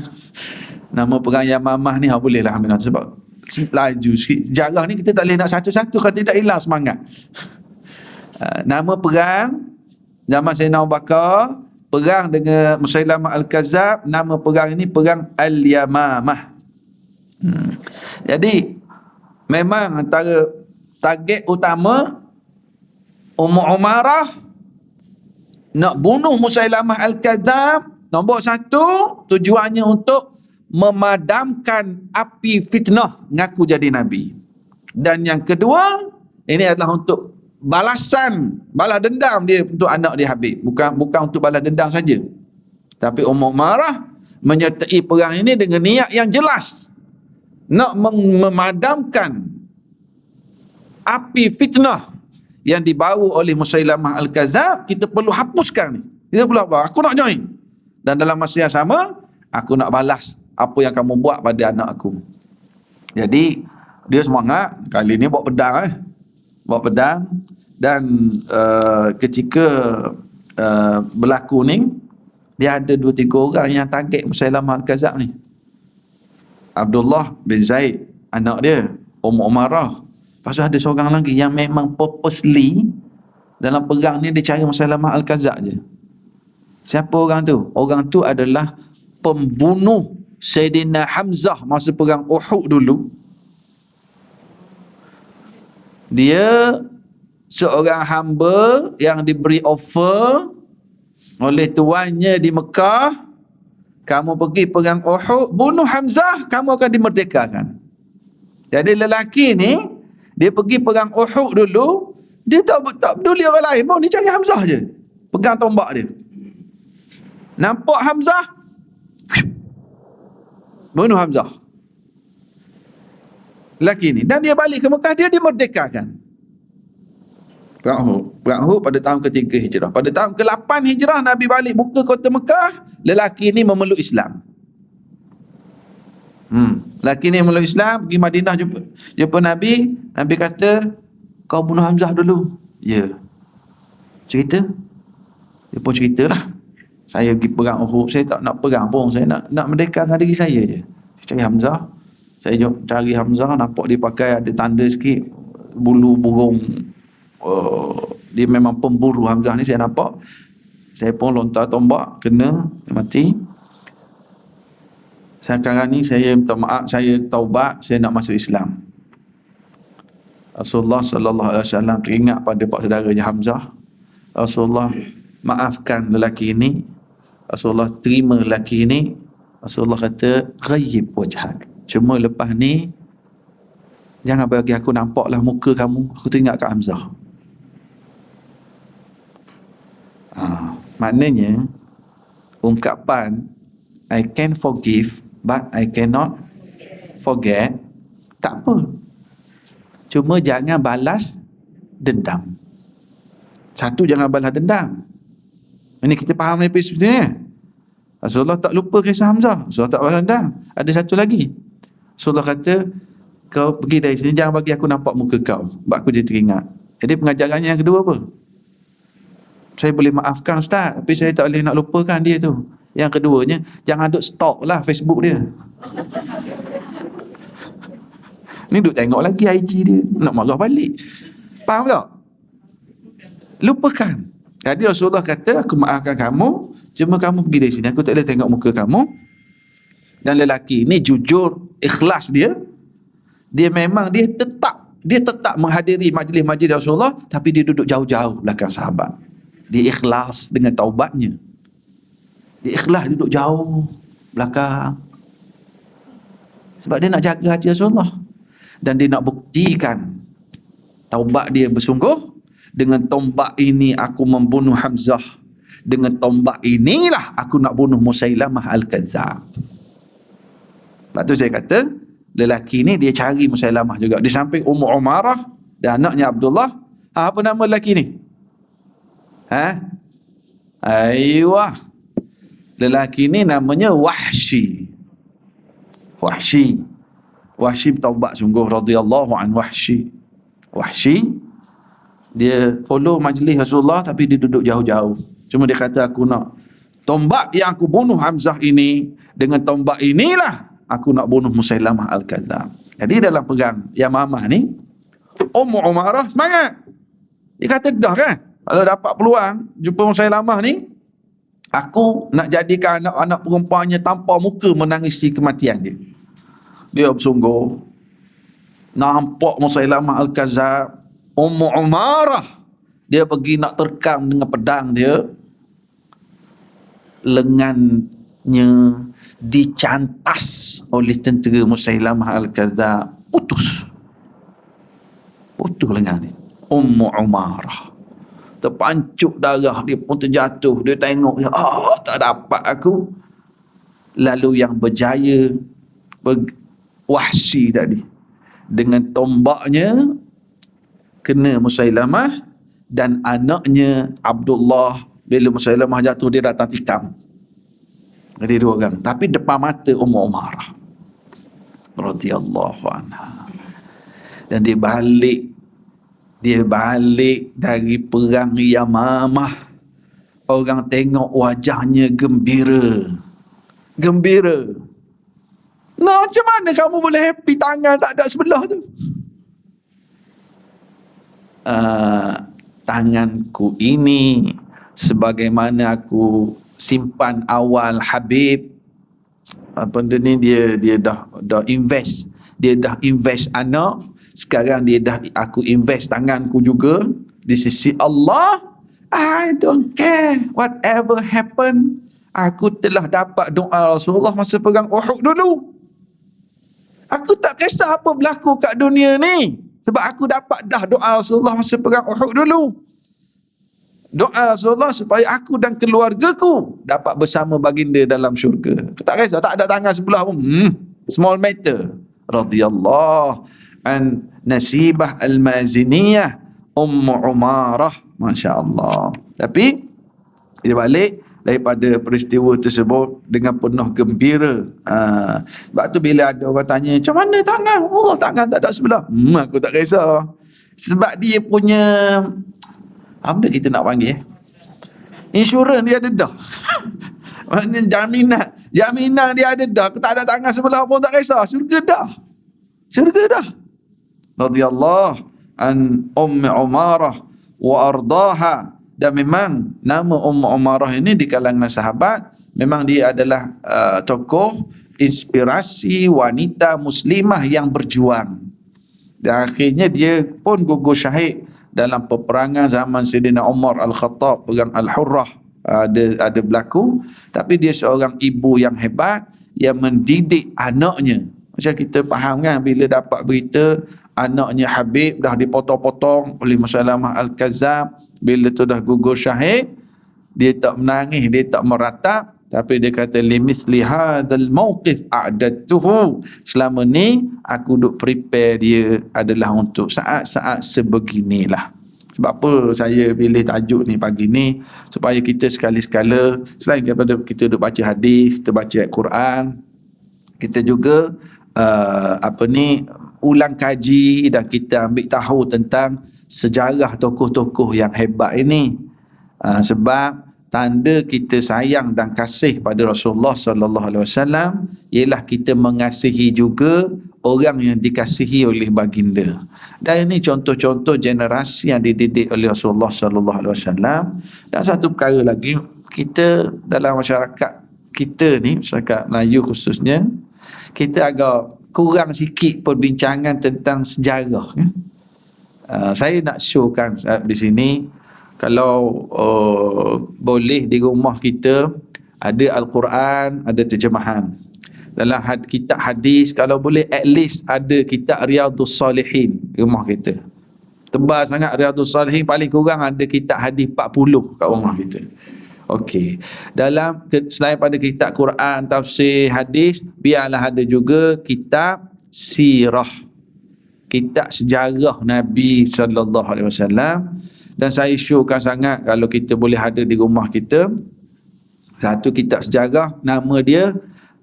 Nama perang Yamamah ni boleh lah ambil nota sebab laju sikit. Jarah ni kita tak boleh nak satu-satu, kalau tidak hilang semangat. Nama perang zaman Sayyidina Abu Bakar, perang dengan Musailamah Al-Kadzab, nama perang ini perang Al-Yamamah. Jadi memang antara target utama Ummu Umarah nak bunuh Musailamah Al-Kadzab. Nombor satu, tujuannya untuk memadamkan api fitnah ngaku jadi Nabi. Dan yang kedua, ini adalah untuk balas dendam dia untuk anak dia Habib. Bukan untuk balas dendam saja, tapi Ummu Umarah menyertai perang ini dengan niat yang jelas, nak memadamkan api fitnah yang dibawa oleh Musailamah Al-Kadzab. Kita perlu hapuskan ni. Kita perlu apa? Aku nak join. Dan dalam masa yang sama, aku nak balas apa yang kamu buat pada anak aku. Jadi dia semangat. Kali ni bawa pedang. Bawa pedang. Dan ketika berlaku ni, dia ada 2-3 orang yang target Musailamah Al-Kadzab ni. Abdullah bin Zaid, anak dia, Umarah. Lepas tu ada seorang lagi yang memang purposely dalam perang ni dia cari Musailamah Al-Kadzab je. Siapa orang tu? Orang tu adalah pembunuh Sayyidina Hamzah masa perang Uhud dulu. Dia seorang hamba yang diberi offer oleh tuannya di Mekah, kamu pergi perang Uhud, bunuh Hamzah, kamu akan dimerdekakan. Jadi lelaki ni, dia pergi perang Uhud dulu, dia tak peduli orang lain pun, dia cari Hamzah je, pegang tombak dia. Nampak Hamzah, bunuh Hamzah. Lelaki ni, dan dia balik ke Mekah, dia dimerdekakan. Perang Uhud pada tahun ke-3 Hijrah. Pada tahun ke-8 Hijrah, Nabi balik buka kota Mekah, lelaki ni memeluk Islam. Lelaki ni memeluk Islam, pergi Madinah jumpa Nabi. Nabi kata, kau bunuh Hamzah dulu. Ya. Cerita? Dia pun ceritalah. Saya pergi perang Uhud, saya tak nak perang pun, saya nak merdekakan diri saya je. Saya cari Hamzah. Saya cari Hamzah, nampak dia pakai ada tanda sikit, bulu burung. Dia memang pemburu Hamzah ni, saya nampak. Saya pun lontar tombak, kena, mati. Sekarang ni saya minta maaf, saya taubat, saya nak masuk Islam. Rasulullah sallallahu alaihi wasallam teringat pada pak saudaranya Hamzah. Rasulullah maafkan lelaki ini. Rasulullah terima lelaki ini. Rasulullah kata, ghayyib wajhak. Cuma lepas ni jangan bagi aku nampaklah muka kamu, aku teringat kat Hamzah. Maknanya ungkapan I can forgive but I cannot forget, tak apa, cuma jangan balas dendam. Satu, jangan balas dendam. Ini kita faham ni sebenarnya. Rasulullah tak lupa kisah Hamzah, Rasulullah tak balas dendam. Ada satu lagi, Rasulullah kata, kau pergi dari sini, jangan bagi aku nampak muka kau, sebab aku jadi teringat. Jadi pengajarannya yang kedua apa? Saya boleh maafkan Ustaz, tapi saya tak boleh nak lupakan dia tu. Yang keduanya, jangan duk stalk lah Facebook dia. Ni duk tengok lagi IG dia, nak marah balik. Faham tak? Lupakan. Jadi Rasulullah kata, aku maafkan kamu, cuma kamu pergi dari sini, aku tak boleh tengok muka kamu. Dan lelaki ni jujur, ikhlas dia. Dia memang dia tetap menghadiri majlis-majlis Rasulullah, tapi dia duduk jauh-jauh belakang sahabat. Dia ikhlas dengan taubatnya. Dia ikhlas duduk jauh belakang. Sebab dia nak jaga hati Rasulullah. Dan dia nak buktikan taubat dia bersungguh. Dengan tombak ini aku membunuh Hamzah. Dengan tombak inilah aku nak bunuh Musailamah Al-Kadzab. Lepas tu saya kata, lelaki ni dia cari Musailamah juga. Di samping Umarah dan anaknya Abdullah. Apa nama lelaki ni? Aiyah. Lelaki ni namanya Wahsy. Wahsy bertaubat sungguh radhiyallahu an Wahsy. Wahsy dia follow majlis Rasulullah, tapi dia duduk jauh-jauh. Cuma dia kata, aku nak tombak yang aku bunuh Hamzah ini, dengan tombak inilah aku nak bunuh Musailamah Al-Kadzab. Jadi dalam perang Yamamah ni, Umarah semangat. Dia kata, dah kan, kalau dapat peluang jumpa Musailamah ni, aku nak jadikan anak-anak perempuannya tanpa muka menangisi kematian dia. Dia bersungguh. Nampak Musailamah Al-Kadzab, Umarah, dia pergi nak terkam dengan pedang dia. Lengannya dicantas oleh tentera Musailamah Al-Kadzab. Putus lengan dia. Umarah terpancuk darah, dia pun terjatuh. Dia tengok, tak dapat aku. Lalu yang berjaya Wahsy tadi, dengan tombaknya kena Musailamah, dan anaknya Abdullah, bila Musailamah jatuh dia datang tikam. Jadi 2 orang, tapi depan mata Umarah radhiyallahu anha. Dan dia balik dari perang Yamamah orang tengok wajahnya gembira. Gembira. Nah, macam mana kamu boleh happy tangan tak ada sebelah tu? Tanganku ini sebagaimana aku simpan awal Habib, apa benda ni, dia dah invest, dia dah invest anak, sekarang aku invest tanganku juga di sisi Allah. I don't care whatever happen. Aku telah dapat doa Rasulullah masa perang Uhud dulu. Aku tak kisah apa berlaku kat dunia ni, sebab aku dapat dah doa Rasulullah masa perang Uhud dulu. Doa Rasulullah supaya aku dan keluargaku dapat bersama baginda dalam syurga. Aku tak kisah, tak ada tangan sebelah pun. Small matter. Radhiyallahu an Nasibah Al-Maziniyah Ummu Umarah. Masya Allah. Tapi dia balik daripada peristiwa tersebut dengan penuh gembira. Sebab tu bila ada orang tanya, macam mana tangan? Oh, tangan tak ada sebelah. Aku tak kisah. Sebab dia punya, apa kita nak panggil, insurans dia ada dah. Maknanya jaminan dia ada dah. Aku tak ada tangan sebelah pun tak kisah. Syurga dah. Radhiyallahu an Ummi Umarah wa ardaha. Dan memang nama Ummu Umarah ini di kalangan sahabat, memang dia adalah tokoh inspirasi wanita muslimah yang berjuang. Dan akhirnya dia pun gugur syahid dalam peperangan zaman Sayyidina Umar Al-Khattab, perang Al-Hurrah, ada berlaku. Tapi dia seorang ibu yang hebat yang mendidik anaknya. Macam kita faham kan, bila dapat berita anaknya Habib dah dipotong-potong oleh Musailamah Al-Kazzab, bila tu dah gugur syahid, dia tak menangis, dia tak meratap, tapi dia kata limisli hadzal mauqif a'dadtuhu. Selama ni aku duk prepare dia adalah untuk saat-saat sebeginilah. Sebab apa saya pilih tajuk ni pagi ni? Supaya kita sekali-sekala, selain daripada kita duk baca hadis, kita baca Al-Quran, kita juga ulang kaji dan kita ambil tahu tentang sejarah tokoh-tokoh yang hebat ini. Sebab tanda kita sayang dan kasih pada Rasulullah sallallahu alaihi wasallam ialah kita mengasihi juga orang yang dikasihi oleh baginda. Dan ini contoh-contoh generasi yang dididik oleh Rasulullah sallallahu alaihi wasallam. Dan satu perkara lagi, kita dalam masyarakat kita ni, masyarakat Melayu khususnya, kita agak kurang sikit perbincangan tentang sejarah. Saya nak showkan di sini, kalau boleh di rumah kita ada Al-Quran, ada terjemahan. Dalam kitab hadis, kalau boleh at least ada kitab Riyadhus Salihin di rumah kita. Tebal sangat Riyadhus Salihin, paling kurang ada kitab hadis 40 kat rumah kita. Okey. Dalam selain pada kitab Quran, tafsir, hadis, biarlah ada juga kitab sirah, kitab sejarah Nabi sallallahu alaihi wasallam. Dan saya syurkan sangat kalau kita boleh ada di rumah kita satu kitab sejarah, nama dia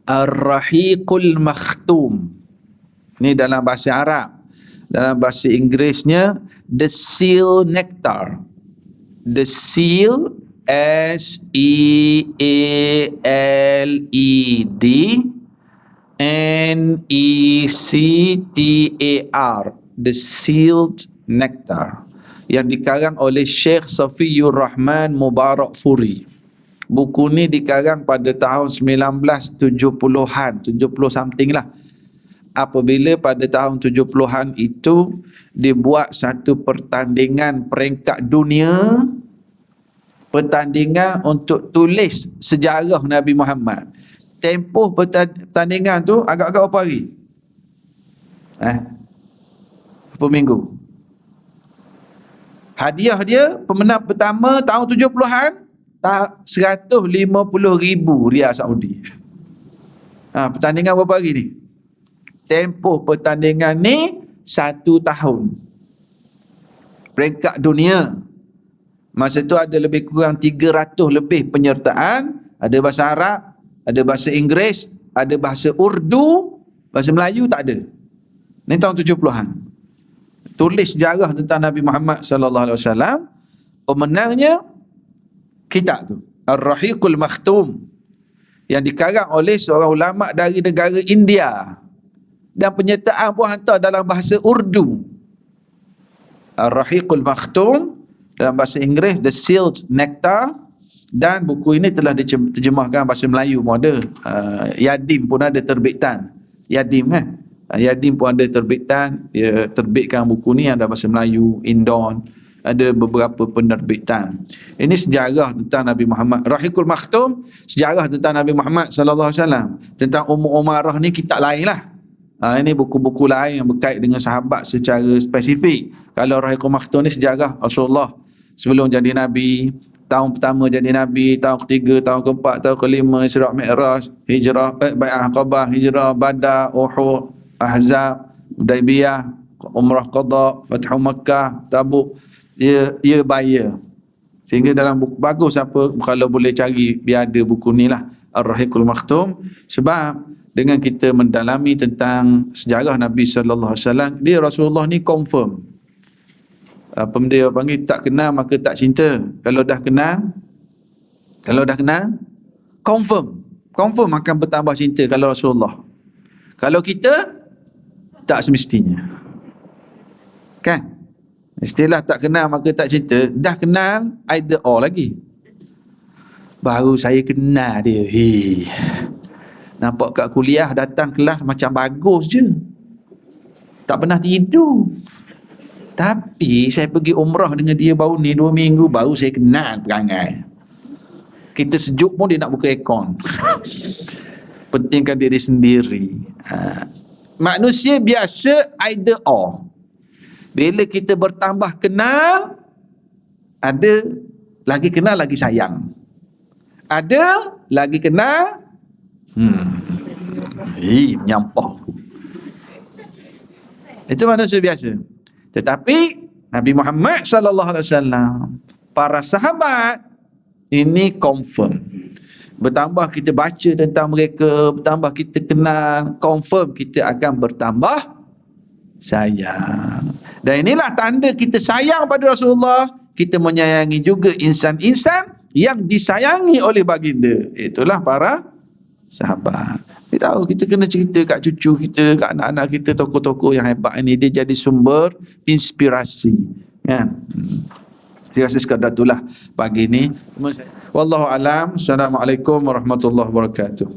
Ar-Rahiqul Makhtum. Ni dalam bahasa Arab. Dalam bahasa Inggerisnya The Seal Nectar. The Seal, S-E-A-L-E-D N-E-C-T-A-R. The Sealed Nectar, yang dikarang oleh Syekh Safiyur Rahman Mubarak Furi. Buku ni dikarang pada tahun 1970-an, 70 something lah. Apabila pada tahun 70-an itu dibuat satu pertandingan peringkat dunia, pertandingan untuk tulis sejarah Nabi Muhammad. Tempoh pertandingan tu agak-agak berapa hari? Berapa minggu? Hadiah dia, pemenang pertama tahun 70-an, 150,000 Riyal Saudi. Pertandingan berapa hari ni? Tempoh pertandingan ni 1 tahun. Peringkat dunia. Masa tu ada lebih kurang 300 lebih penyertaan. Ada bahasa Arab, ada bahasa Inggeris, ada bahasa Urdu, bahasa Melayu tak ada. Ni tahun 70-an. Tulis sejarah tentang Nabi Muhammad sallallahu alaihi wasallam. Pemenangnya kitab tu, Ar-Rahiqul Makhtum, yang dikarang oleh seorang ulama dari negara India, dan penyertaan pun hantar dalam bahasa Urdu. Ar-Rahiqul Makhtum, dalam bahasa Inggeris The Sealed Nectar, dan buku ini telah diterjemahkan bahasa Melayu pun ada. Yadim pun ada terbitan. Yadim kan? Yadim pun ada terbitan. Dia terbitkan buku ni ada bahasa Melayu, Indon, ada beberapa penerbitan. Ini sejarah tentang Nabi Muhammad. Rahiqul Makhtum, sejarah tentang Nabi Muhammad sallallahu alaihi wasallam. Tentang Ummu Umarah ni kitab lain lah. Ini buku-buku lain yang berkait dengan sahabat secara spesifik. Kalau Rahiqul Makhtum ni sejarah Rasulullah sebelum jadi Nabi, tahun pertama jadi Nabi, tahun ketiga, tahun keempat, tahun kelima, Isra' Mi'raj, hijrah, Bai'ah Aqabah, hijrah, Badar, Uhud, Ahzab, Hudaybiyah, Umrah Qadha, Fathu Makkah, Tabuk. Ia bayar. Sehingga dalam buku, bagus apa kalau boleh cari, biar ada buku ni lah, Ar-Rahiqul Makhtum. Sebab dengan kita mendalami tentang sejarah Nabi sallallahu alaihi wasallam, dia Rasulullah ni confirm. Apa benda dia panggil, tak kenal maka tak cinta. Kalau dah kenal, confirm akan bertambah cinta kalau Rasulullah. Kalau kita, tak semestinya. Kan? Istilah tak kenal maka tak cinta, dah kenal either or lagi. Baru saya kenal dia. Nampak kat kuliah, datang kelas macam bagus je, tak pernah tidur. Tapi saya pergi umrah dengan dia baru ni 2 minggu, baru saya kenal perangai. Kita sejuk pun dia nak buka aircon. Pentingkan diri sendiri. Manusia biasa either or. Bila kita bertambah kenal, ada lagi kenal lagi sayang, ada lagi kenal menyampah. Itu manusia biasa. Tetapi Nabi Muhammad sallallahu alaihi wasallam, para sahabat ini confirm. Bertambah kita baca tentang mereka, bertambah kita kenal, confirm kita akan bertambah sayang. Dan inilah tanda kita sayang pada Rasulullah, kita menyayangi juga insan-insan yang disayangi oleh baginda. Itulah para sahabat. Kita tahu, kita kena cerita kat cucu kita, kat anak-anak kita, tokoh-tokoh yang hebat ini, dia jadi sumber inspirasi. Kan? Saya rasa sekadar itulah pagi ni. Wallahu alam. Assalamualaikum warahmatullahi wabarakatuh.